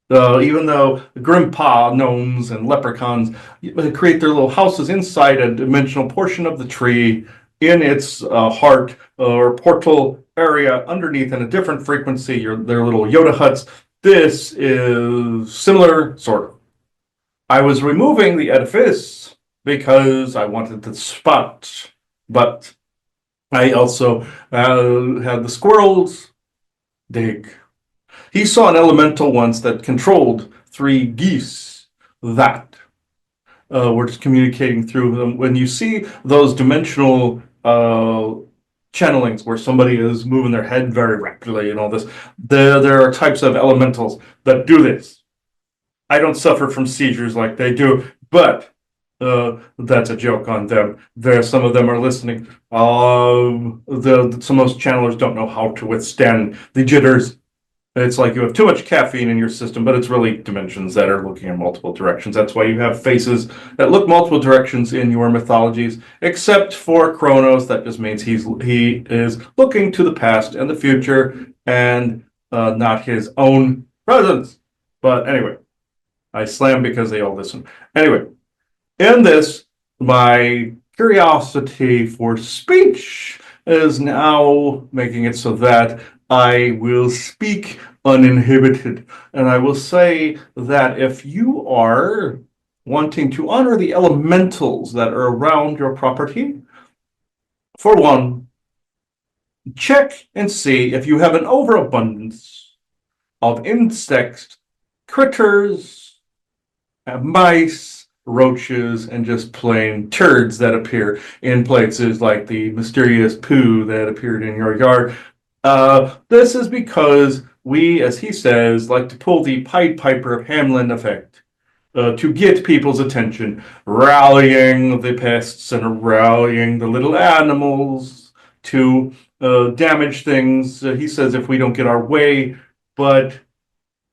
Even though Grimpa gnomes and leprechauns create their little houses inside a dimensional portion of the tree in its heart or portal area underneath in a different frequency, their little Yoda huts. This is similar, sort of. I was removing the edifice because I wanted the spot, but I also had the squirrels dig. He saw an elemental once that controlled three geese that were just communicating through them. When you see those dimensional channelings where somebody is moving their head very rapidly and all this, there are types of elementals that do this. I don't suffer from seizures like they do, but that's a joke on them. Some of them are listening. Some of those channelers don't know how to withstand the jitters. It's like you have too much caffeine in your system, but it's really dimensions that are looking in multiple directions. That's why you have faces that look multiple directions in your mythologies, except for Kronos. That just means he is looking to the past and the future, and not his own presence. But anyway, I slam because they all listen. Anyway, in this, my curiosity for speech is now making it so that I will speak uninhibited. And I will say that if you are wanting to honor the elementals that are around your property, for one, check and see if you have an overabundance of insects, critters, mice, roaches, and just plain turds that appear in places like the mysterious poo that appeared in your yard. This is because we, as he says, like to pull the Pied Piper of Hamelin effect to get people's attention, rallying the pests and rallying the little animals to damage things. He says if we don't get our way, but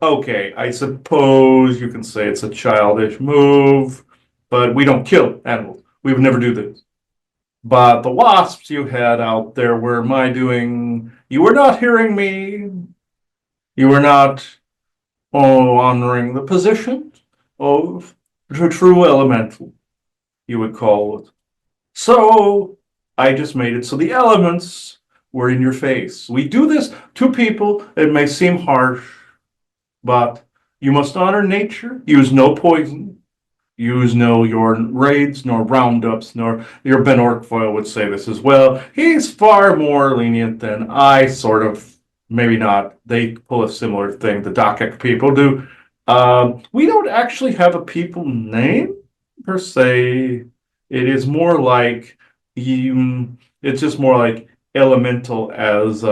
okay, I suppose you can say it's a childish move, but we don't kill animals. We would never do this. But the wasps you had out there were my doing. You were not hearing me. You were not honoring the position of the true elemental, you would call it. So I just made it so the elements were in your face. We do this to people. It may seem harsh, but you must honor nature, use no poison, use no your raids, nor roundups, nor your Ben Orkfoil would say this as well. He's far more lenient than I sort of, maybe not. They pull a similar thing, the Dakek people do. We don't actually have a people name per se. It is more like it's just more like elemental as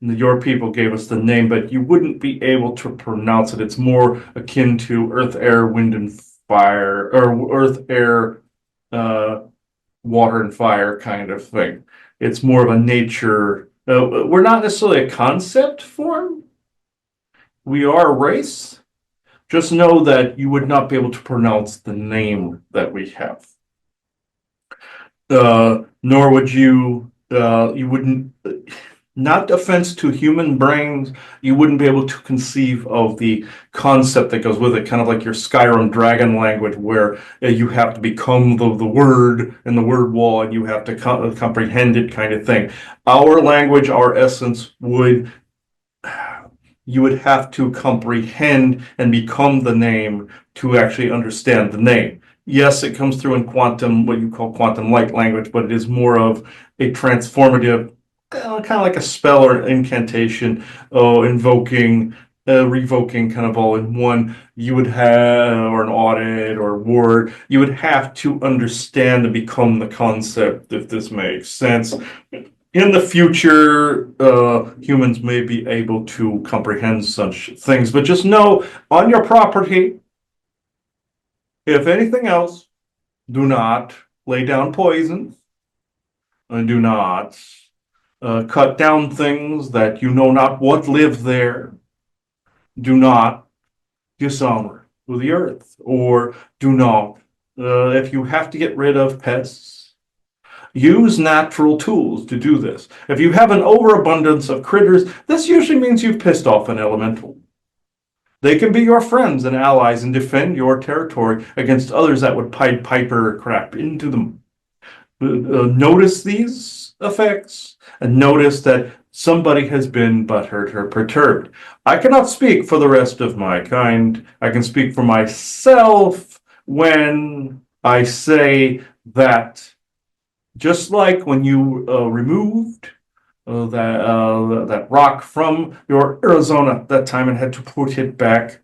your people gave us the name, but you wouldn't be able to pronounce it. It's more akin to earth, air, wind, and fire, or earth, air, uh, water, and fire kind of thing. It's more of a nature. We're not necessarily a concept form. We are a race. just know that you would not be able to pronounce the name that we have. Nor would you wouldn't, not offense to human brains, you wouldn't be able to conceive of the concept that goes with it, kind of like your Skyrim dragon language, where you have to become the word and the word wall, and you have to comprehend it, kind of thing. Our language, our essence you would have to comprehend and become the name to actually understand the name. Yes, it comes through in quantum, what you call quantum light language, but it is more of a transformative, kind of like a spell or incantation, invoking, revoking, kind of all in one. You would have, or an audit or word, you would have to understand and become the concept, if this makes sense. In the future, humans may be able to comprehend such things, but just know on your property, if anything else, do not lay down poison, and do not cut down things that you know not what live there. Do not dishonor the earth, or do not, if you have to get rid of pests, use natural tools to do this. If you have an overabundance of critters, this usually means you've pissed off an elemental. They can be your friends and allies and defend your territory against others that would Pied Piper crap into them. Notice these effects and notice that somebody has been butthurt or perturbed. I cannot speak for the rest of my kind. I can speak for myself when I say that just like when you removed that rock from your Arizona that time and had to put it back,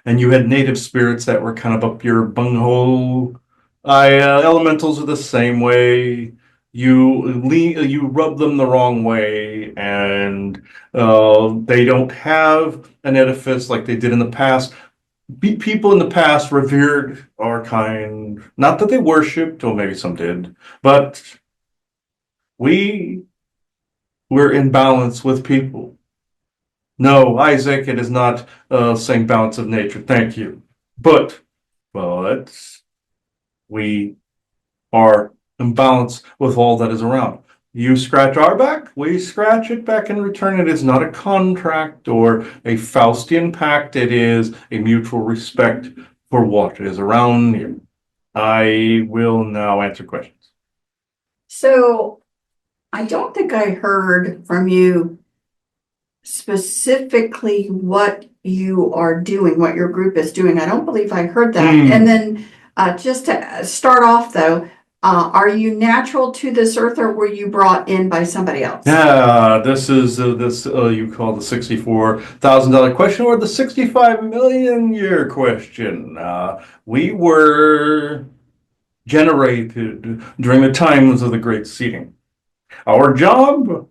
and you had native spirits that were kind of up your bunghole. Elementals are the same way. You rub them the wrong way, and they don't have an edifice like they did in the past. People in the past revered our kind. Not that they worshipped, or maybe some did, but we were in balance with people. No, Isaac, it is not saying balance of nature. Thank you. But we are in balance with all that is around. You scratch our back, we scratch it back in return. It is not a contract or a Faustian pact. It is a mutual respect for what is around you. I will now answer questions. So I don't think I heard from you specifically what you are doing, what your group is doing. I don't believe I heard that. And then just to start off though, are you natural to this earth or were you brought in by somebody else? Yeah, this is you call the $64,000 question or the 65 million year question. We were generated during the times of the Great Seeding. Our job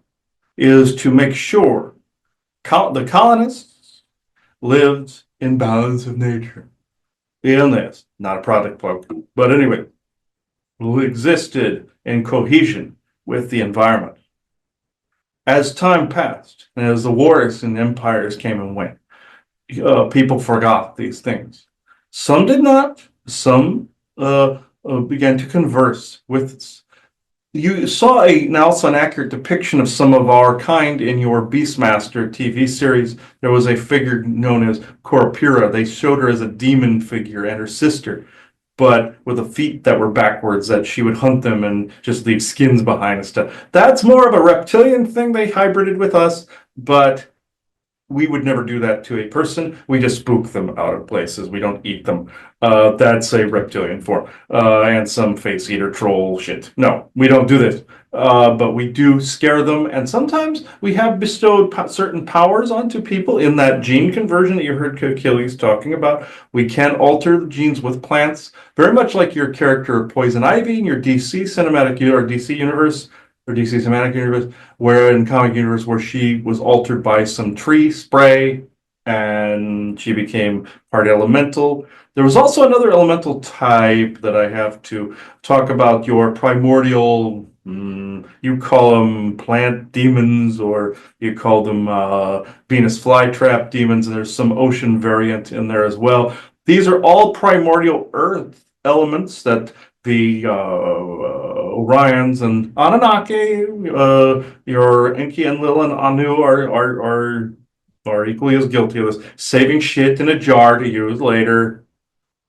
is to make sure the colonists lived in balance of nature. In this, not a product plug, but anyway, who existed in cohesion with the environment. As time passed, and as the wars and empires came and went, people forgot these things. Some did not. Some began to converse with us. You saw also an accurate depiction of some of our kind in your Beastmaster TV series. There was a figure known as Corpura. They showed her as a demon figure and her sister, but with the feet that were backwards, that she would hunt them and just leave skins behind and stuff. That's more of a reptilian thing they hybrided with us, but we would never do that to a person. We just spook them out of places. We don't eat them. That's a reptilian form. And some face eater troll shit. No, we don't do this. But we do scare them. And sometimes we have bestowed certain powers onto people in that gene conversion that you heard Achilles talking about. We can alter the genes with plants, very much like your character Poison Ivy in your DC cinematic or DC universe, or DC Cinematic Universe, where in comic universe where she was altered by some tree spray and she became part elemental. There was also another elemental type that I have to talk about, your primordial You call them plant demons, or you call them Venus flytrap demons, and there's some ocean variant in there as well. These are all primordial earth elements that the Orions and Anunnaki, your Enki and Lil and Anu are equally as guilty of this, saving shit in a jar to use later.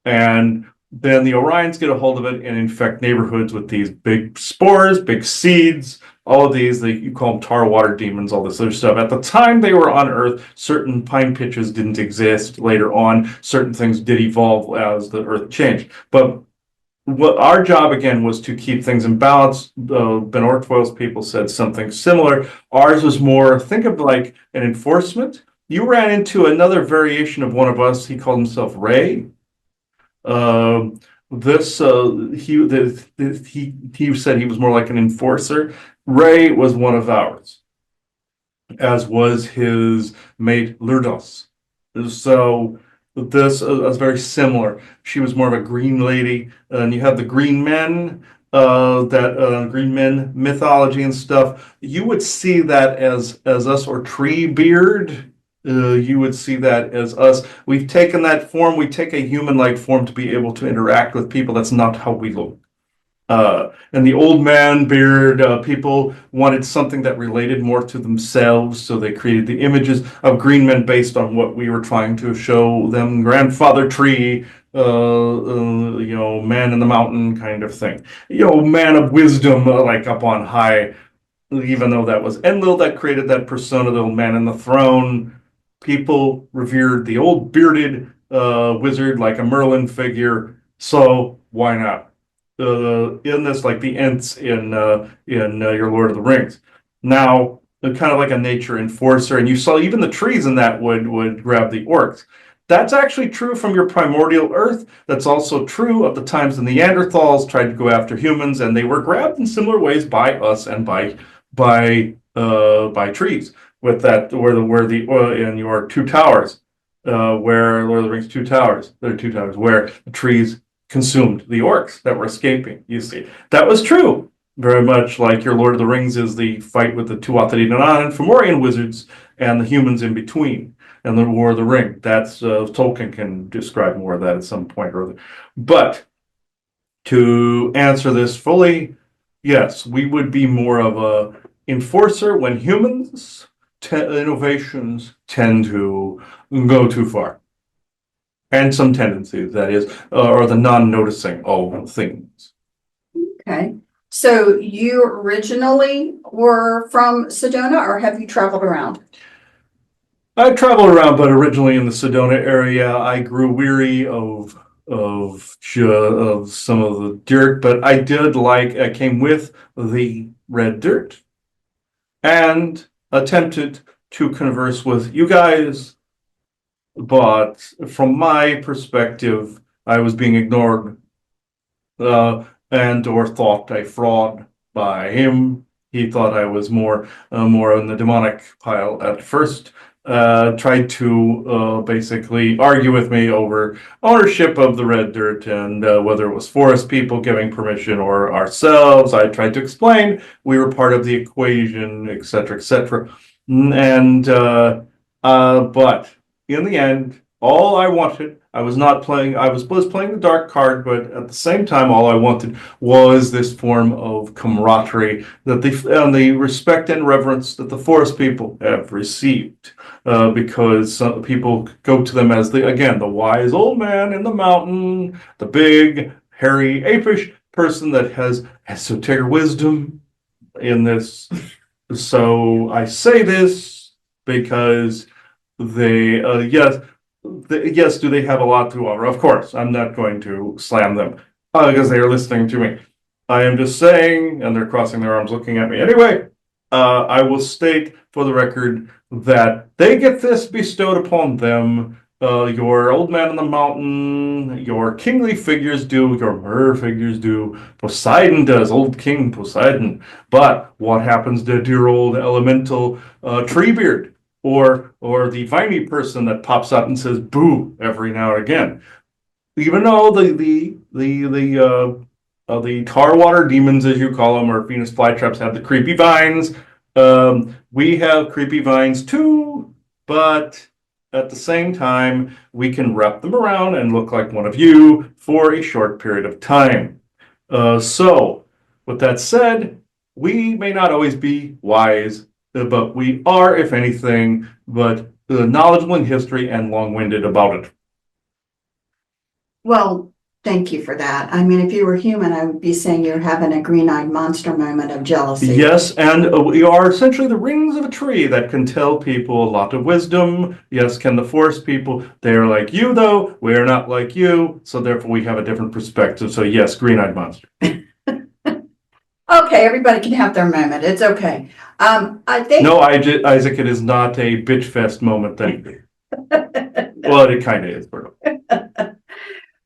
And then the Orions get a hold of it and infect neighborhoods with these big spores, big seeds, all of these. You call them tar water demons, all this other stuff. At the time they were on Earth, certain pine pitches didn't exist. Later on, certain things did evolve as the Earth changed. But what our job again was to keep things in balance. Ben Ortfoil's people said something similar. Ours was more, think of like an enforcement. You ran into another variation of one of us. He called himself Ray. This he said he was more like an enforcer. Ray was one of ours, as was his mate Lourdes. So this is very similar. She was more of a green lady, and you have the green men, that green men mythology and stuff. You would see that as us, or tree beard. You would see that as us. We've taken that form. We take a human-like form to be able to interact with people. That's not how we look. And the old man beard, people wanted something that related more to themselves, so they created the images of green men based on what we were trying to show them. Grandfather tree, man in the mountain kind of thing. Man of wisdom, like up on high. Even though that was Enlil that created that persona, the old man in the throne. People revered the old bearded wizard like a Merlin figure, so why not? In this, like the Ents in your Lord of the Rings. Now, kind of like a nature enforcer, and you saw even the trees in that would grab the orcs. That's actually true from your primordial Earth. That's also true of the times the Neanderthals tried to go after humans, and they were grabbed in similar ways by us and by trees. With that, where the in your Two Towers, where Lord of the Rings Two Towers, there are two towers where the trees consumed the orcs that were escaping. You see, that was true. Very much like your Lord of the Rings is the fight with the Tuatha and Fomorian wizards and the humans in between, and the War of the Ring. That's Tolkien can describe more of that at some point or other. But to answer this fully, yes, we would be more of a enforcer when humans innovations tend to go too far. And some tendencies, that is, or the non-noticing of things. Okay. So you originally were from Sedona, or have you traveled around? I traveled around, but originally in the Sedona area. I grew weary of some of the dirt, but I came with the red dirt and attempted to converse with you guys, but from my perspective, I was being ignored, and or thought a fraud by him. He thought I was more in the demonic pile at first. Tried to basically argue with me over ownership of the red dirt and whether it was forest people giving permission or ourselves. I tried to explain we were part of the equation, etc., etc. And but in the end, all I wanted, I was not playing, I was playing the dark card, but at the same time, all I wanted was this form of camaraderie that the respect and reverence that the forest people have received. Because some people go to them as the wise old man in the mountain, the big, hairy, apish person that has esoteric wisdom in this. So I say this because they, yes, do they have a lot to offer? Of course, I'm not going to slam them because they are listening to me. I am just saying, and they're crossing their arms looking at me. Anyway, I will state for the record that they get this bestowed upon them. Your old man in the mountain, your kingly figures do, your mer figures do, Poseidon does, old King Poseidon. But what happens to dear old elemental Treebeard? Or the viney person that pops up and says boo every now and again. Even though the The tar water demons, as you call them, or Venus flytraps, have the creepy vines. We have creepy vines too, but at the same time, we can wrap them around and look like one of you for a short period of time. So, with that said, we may not always be wise, but we are, if anything, but knowledgeable in history and long-winded about it. Well, thank you for that. I mean, if you were human, I would be saying you're having a green-eyed monster moment of jealousy. Yes, and we are essentially the rings of a tree that can tell people a lot of wisdom. Yes, can the forest people. They are like you, though. We are not like you, so therefore we have a different perspective. So yes, green-eyed monster. Okay, everybody can have their moment. It's okay. I think. No, Isaac, it is not a bitch fest moment. Thank you. Well, it kind of is, but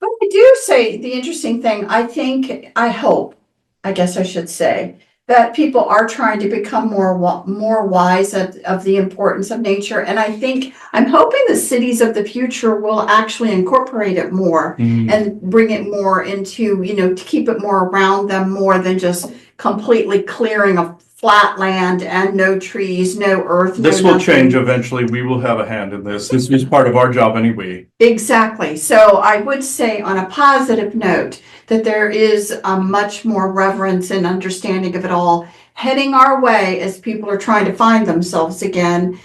But I do say the interesting thing, I hope, I guess I should say, that people are trying to become more wise of the importance of nature. And I'm hoping the cities of the future will actually incorporate it more and bring it more into, to keep it more around them more than just completely clearing a flat land and no trees, no earth, no this will nothing. change eventually. We will have a hand in this. This is part of our job anyway. Exactly. So I would say on a positive note that there is a much more reverence and understanding of it all heading our way as people are trying to find themselves again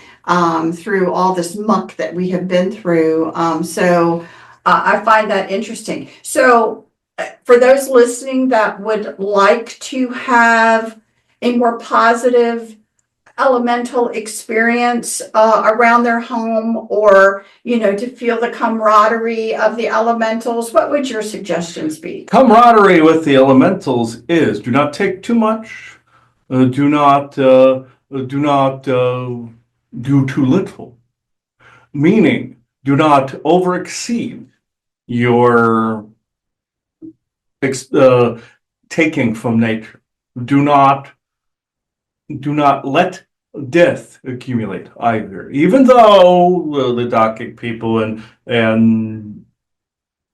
through all this muck that we have been through. So I find that interesting. So for those listening that would like to have a more positive elemental experience around their home, or to feel the camaraderie of the elementals, what would your suggestions be? Camaraderie with the elementals is do not take too much, do not do too little. Meaning, do not overexceed your taking from nature. Do not let death accumulate either. Even though the Docking people and Ben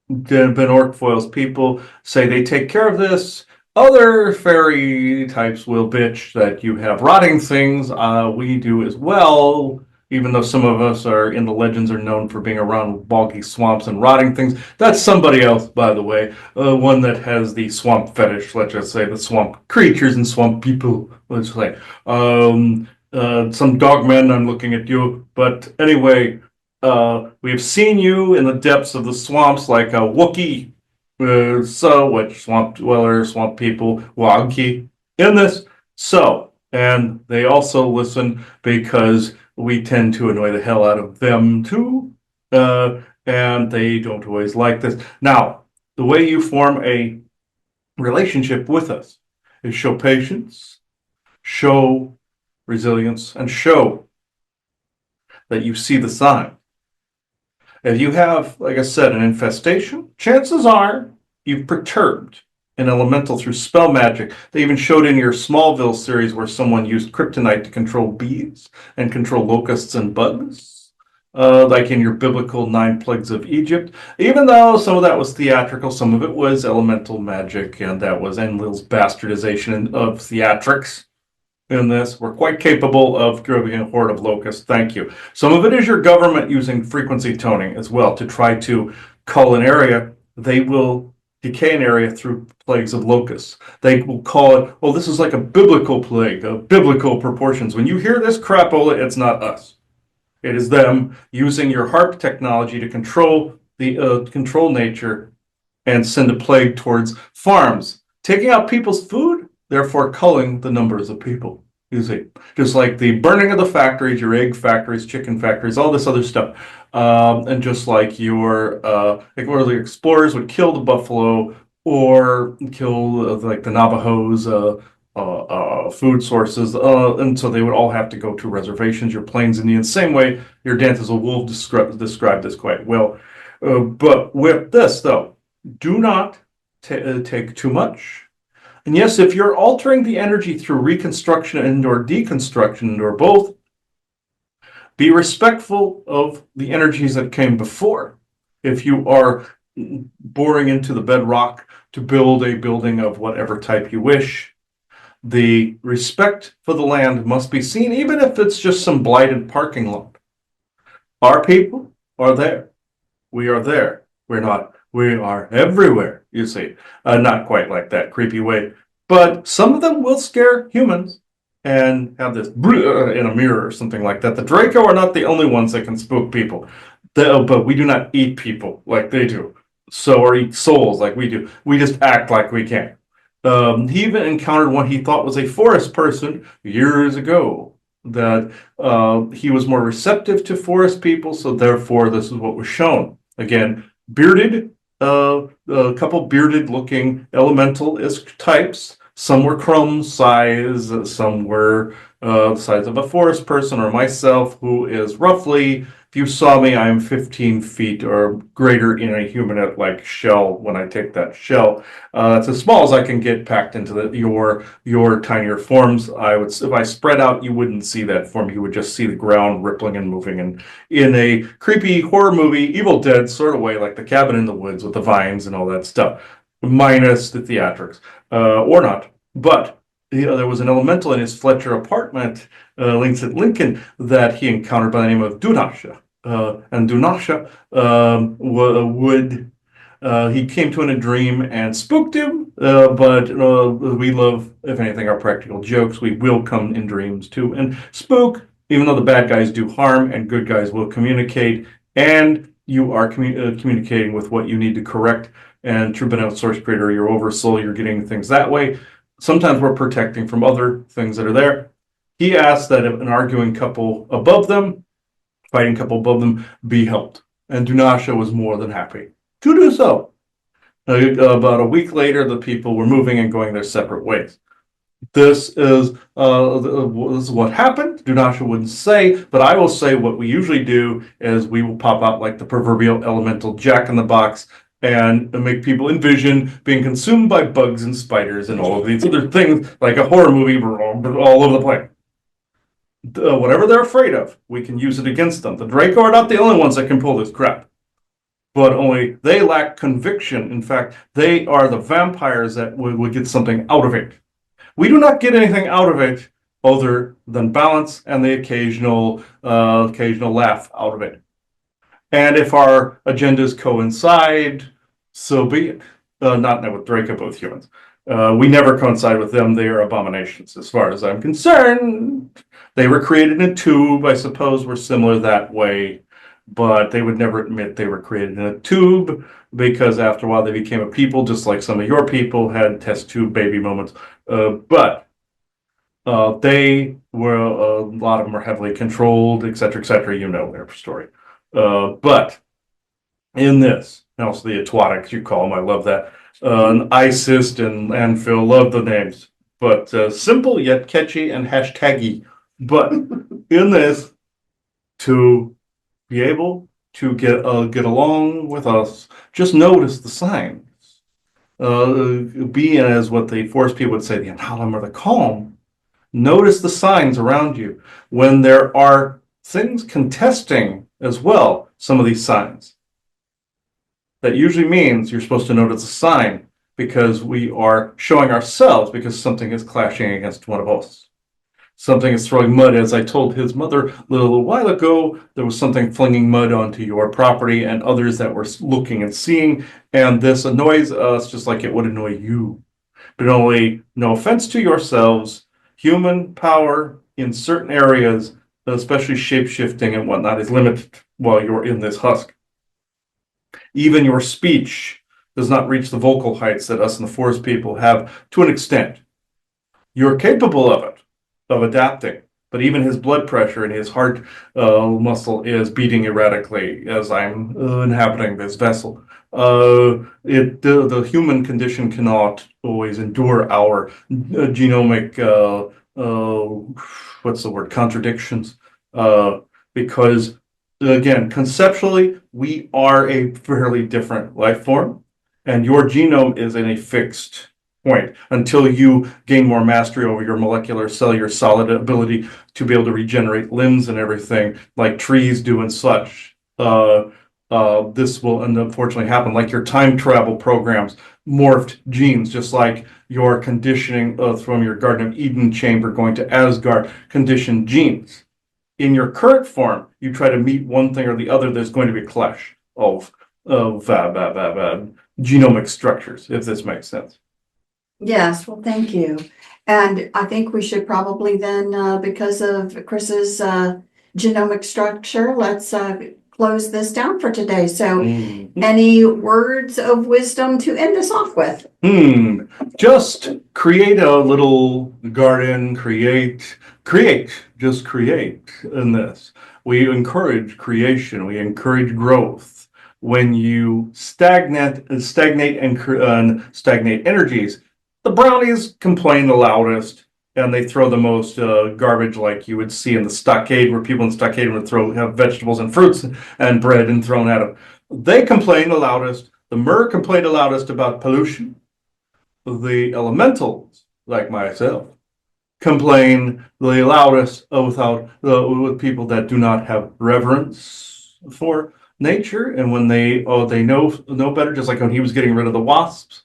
Orkfoil's people say they take care of this, other fairy types will bitch that you have rotting things. We do as well. Even though some of us are in the legends are known for being around boggy swamps and rotting things. That's somebody else, by the way. One that has the swamp fetish, let's just say, the swamp creatures and swamp people, let's say. Some dogmen, I'm looking at you. But anyway, we have seen you in the depths of the swamps like a Wookiee, which swamp dweller, swamp people, Wagki, in this. And they also listen because we tend to annoy the hell out of them too, and they don't always like this. Now, the way you form a relationship with us is show patience, show resilience, and show that you see the sign. If you have, like I said, an infestation, chances are you've perturbed an elemental through spell magic. They even showed in your Smallville series where someone used kryptonite to control bees and control locusts and bugs, like in your biblical 9 Plagues of Egypt. Even though some of that was theatrical, some of it was elemental magic, and that was Enlil's bastardization of theatrics. In this, we're quite capable of grabbing a horde of locusts. Thank you. Some of it is your government using frequency toning as well to try to cull an area. They will decay an area through plagues of locusts. They will call it, oh, this is like a biblical plague of biblical proportions. When you hear this crapola, it's not us. It is them using your harp technology to control nature and send a plague towards farms, taking out people's food, therefore culling the numbers of people. You see, just like the burning of the factories, your egg factories, chicken factories, all this other stuff. And just like your early explorers would kill the buffalo or kill like the Navajos, food sources, and so they would all have to go to reservations. Your Plains Indians, same way. Your Dance as a Wolf described this quite well. But with this, though, do not take too much. And yes, if you're altering the energy through reconstruction and or deconstruction or both, be respectful of the energies that came before. If you are boring into the bedrock to build a building of whatever type you wish. The respect for the land must be seen, even if it's just some blighted parking lot. Our people are there. We are there. We're not. We are everywhere, you see. Not quite like that creepy way. But some of them will scare humans and have this in a mirror or something like that. The Draco are not the only ones that can spook people. But we do not eat people like they do. So, or eat souls like we do. We just act like we can. He even encountered one he thought was a forest person years ago. That he was more receptive to forest people, so therefore this is what was shown. Again, bearded, a couple bearded looking elemental-esque types. Some were crumb size, some were the size of a forest person or myself, who is roughly, if you saw me, I am 15 feet or greater in a humanoid-like shell when I take that shell. It's as small as I can get packed into your tinier forms. If I spread out, you wouldn't see that form. You would just see the ground rippling and moving. And in a creepy horror movie, Evil Dead sort of way, like the cabin in the woods with the vines and all that stuff, minus the theatrics, or not. But there was an elemental in his Fletcher apartment, links at Lincoln, that he encountered by the name of Dunasha. And Dunasha would he came to in a dream and spooked him, but we love, if anything, our practical jokes. We will come in dreams too and spook, even though the bad guys do harm and good guys will communicate, and you are communicating with what you need to correct. And true benevolent source creator, your oversoul, you're getting things that way. Sometimes we're protecting from other things that are there. He asked that an arguing couple above them, fighting couple above them, be helped. And Dunasha was more than happy to do so. About a week later, the people were moving and going their separate ways. This is what happened. Dunasha wouldn't say, but I will say what we usually do is we will pop out like the proverbial elemental jack in the box and make people envision being consumed by bugs and spiders and all of these other things, like a horror movie all over the place. Whatever they're afraid of, we can use it against them. The Draco are not the only ones that can pull this crap, but only they lack conviction. In fact, they are the vampires that would get something out of it. We do not get anything out of it other than balance and the occasional laugh out of it. And if our agendas coincide, so be it. Not with Draco, both humans. We never coincide with them. They are abominations, as far as I'm concerned. They were created in a tube. I suppose we're similar that way. But they would never admit they were created in a tube, because after a while they became a people, just like some of your people had test tube baby moments. But they were, a lot of them were heavily controlled, etc., etc. You know their story. But in this, and also the Atwatics, you call them, I love that. ISIS and Phil, love the names. But simple yet catchy and hashtaggy. But in this, to be able to get along with us, just notice the signs. Be as what the forest people would say, the Anhalim or the calm. Notice the signs around you. When there are things contesting as well, some of these signs, that usually means you're supposed to notice a sign, because we are showing ourselves because something is clashing against one of us. Something is throwing mud. As I told his mother a little while ago, there was something flinging mud onto your property and others that were looking and seeing, and this annoys us just like it would annoy you. But only, no offense to yourselves, human power in certain areas, especially shape-shifting and whatnot, is limited while you're in this husk. Even your speech does not reach the vocal heights that us and the forest people have to an extent. You're capable of it, of adapting, but even his blood pressure and his heart muscle is beating erratically as I'm inhabiting this vessel. The human condition cannot always endure our genomic, what's the word, contradictions, because again, conceptually, we are a fairly different life form, and your genome is in a fixed point until you gain more mastery over your molecular, cellular, solid ability to be able to regenerate limbs and everything like trees do and such. this will unfortunately happen, like your time travel programs morphed genes, just like your conditioning from your Garden of Eden chamber going to Asgard conditioned genes. In your current form, you try to meet one thing or the other, there's going to be a clash of genomic structures, if this makes sense. Yes, well, thank you. And I think we should probably then, because of Chris's genomic structure, let's close this down for today. So any words of wisdom to end us off with? Just create a little garden, just create in this. We encourage creation, we encourage growth. When you stagnate energies, the brownies complain the loudest, and they throw the most garbage, like you would see in the stockade, where people in the stockade would have vegetables and fruits and bread and thrown at them. They complain the loudest. The Mer complain the loudest about pollution. The elementals, like myself, complain the loudest with people that do not have reverence for nature, and when they know better, just like when he was getting rid of the wasps.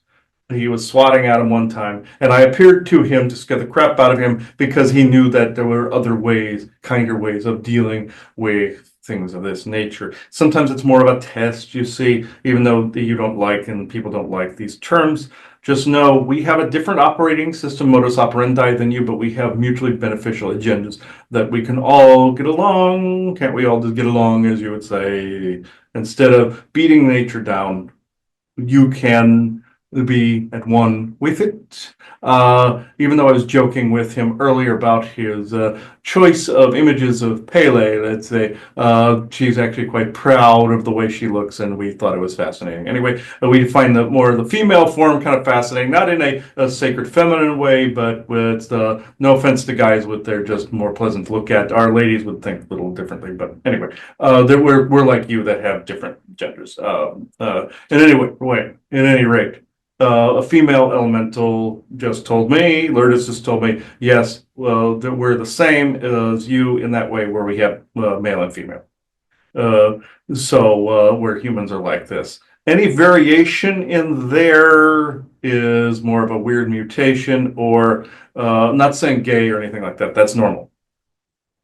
He was swatting at him one time, and I appeared to him to scare the crap out of him because he knew that there were other ways, kinder ways of dealing with things of this nature. Sometimes it's more of a test, you see, even though you don't like and people don't like these terms. Just know we have a different operating system, modus operandi, than you, but we have mutually beneficial agendas that we can all get along. Can't we all just get along, as you would say? Instead of beating nature down, you can be at one with it. Even though I was joking with him earlier about his choice of images of Pele, let's say, she's actually quite proud of the way she looks, and we thought it was fascinating. Anyway, we find the more the female form kind of fascinating, not in a sacred feminine way, but with no offense to guys, with they're just more pleasant to look at. Our ladies would think a little differently, but anyway, we're like you that have different genders. In any rate. A female elemental just told me, Lourdes just told me, yes, well, we're the same as you in that way, where we have male and female. Where humans are like this. Any variation in there is more of a weird mutation, or not saying gay or anything like that. That's normal.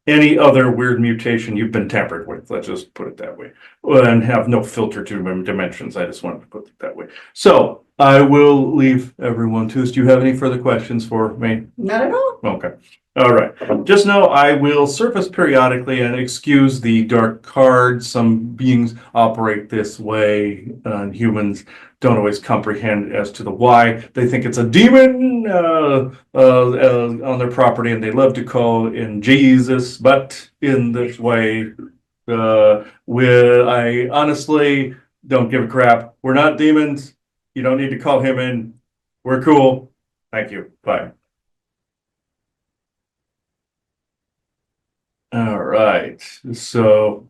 Any other weird mutation you've been tampered with, let's just put it that way, and have no filter to dimensions. I just wanted to put it that way. So I will leave everyone to this. Do you have any further questions for me? Not at all. Okay. All right. Just know I will surface periodically, and excuse the dark cards. Some beings operate this way, and humans don't always comprehend as to the why. They think it's a demon on their property, and they love to call in Jesus, but in this way, I honestly don't give a crap. We're not demons. You don't need to call him in. We're cool. Thank you. Bye. All right. So,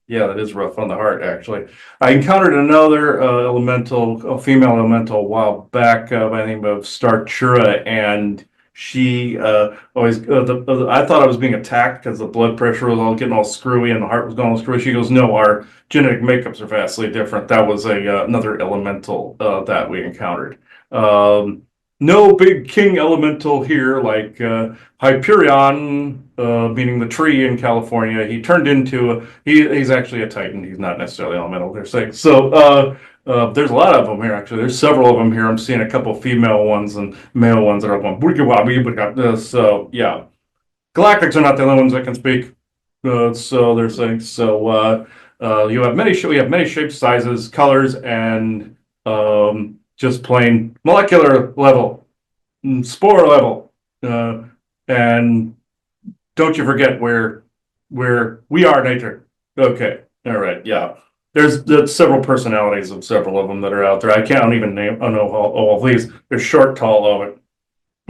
yeah, that is rough on the heart, actually. I encountered another a female elemental, a while back by the name of Starchura, and she always, I thought I was being attacked because the blood pressure was all getting all screwy and the heart was going all screwy. She goes, no, our genetic makeups are vastly different. That was another elemental that we encountered. No big king elemental here, like Hyperion, meaning the tree in California. He turned into he's actually a Titan. He's not necessarily elemental. They're saying so. There's a lot of them here. Actually, there's several of them here. I'm seeing a couple female ones and male ones that are going. So yeah, galactics are not the only ones that can speak. So they're saying so. We have many shapes, sizes, colors, and just plain molecular level, spore level, and don't you forget where we are nature. Okay, all right, yeah. There's several personalities of several of them that are out there. I can't even name. I know all of these. There's short, tall, of it.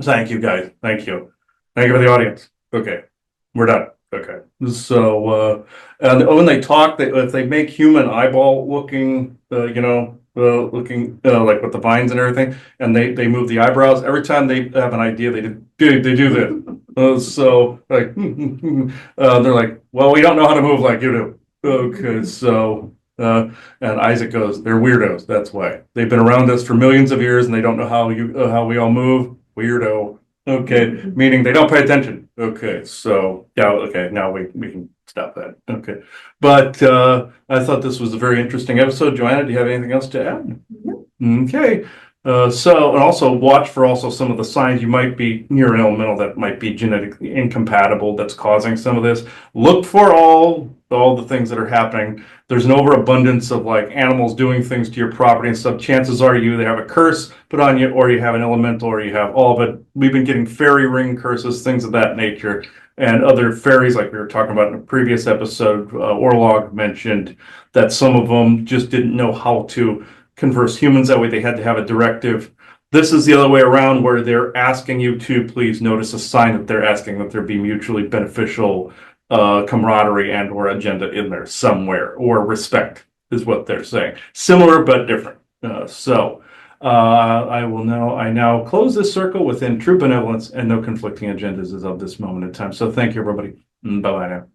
Thank you, guys. Thank you for the audience. Okay, we're done. Okay, so and when they talk, if they make human eyeball looking, looking like with the vines and everything, and they move the eyebrows every time they have an idea. They do that. So like they're like, well, we don't know how to move like you do. Okay, so And Isaac goes, they're weirdos. That's why they've been around us for millions of years and they don't know how we all move. Weirdo. Okay, meaning they don't pay attention. Okay, so yeah, okay, now we can stop that. Okay, but I thought this was a very interesting episode. Joanna, do you have anything else to add? No. Okay. And also watch for also some of the signs you might be near an elemental that might be genetically incompatible that's causing some of this. Look for all the things that are happening. There's an overabundance of like animals doing things to your property and stuff. Chances are you either have a curse put on you or you have an elemental or you have all of it. We've been getting fairy ring curses, things of that nature, and other fairies like we were talking about in a previous episode. Orlog mentioned that some of them just didn't know how to converse humans that way. They had to have a directive. This is the other way around where they're asking you to please notice a sign that they're asking that there be mutually beneficial camaraderie and or agenda in there somewhere, or respect is what they're saying. Similar but different. I now close this circle within true benevolence and no conflicting agendas as of this moment in time. So thank you, everybody. Bye bye now.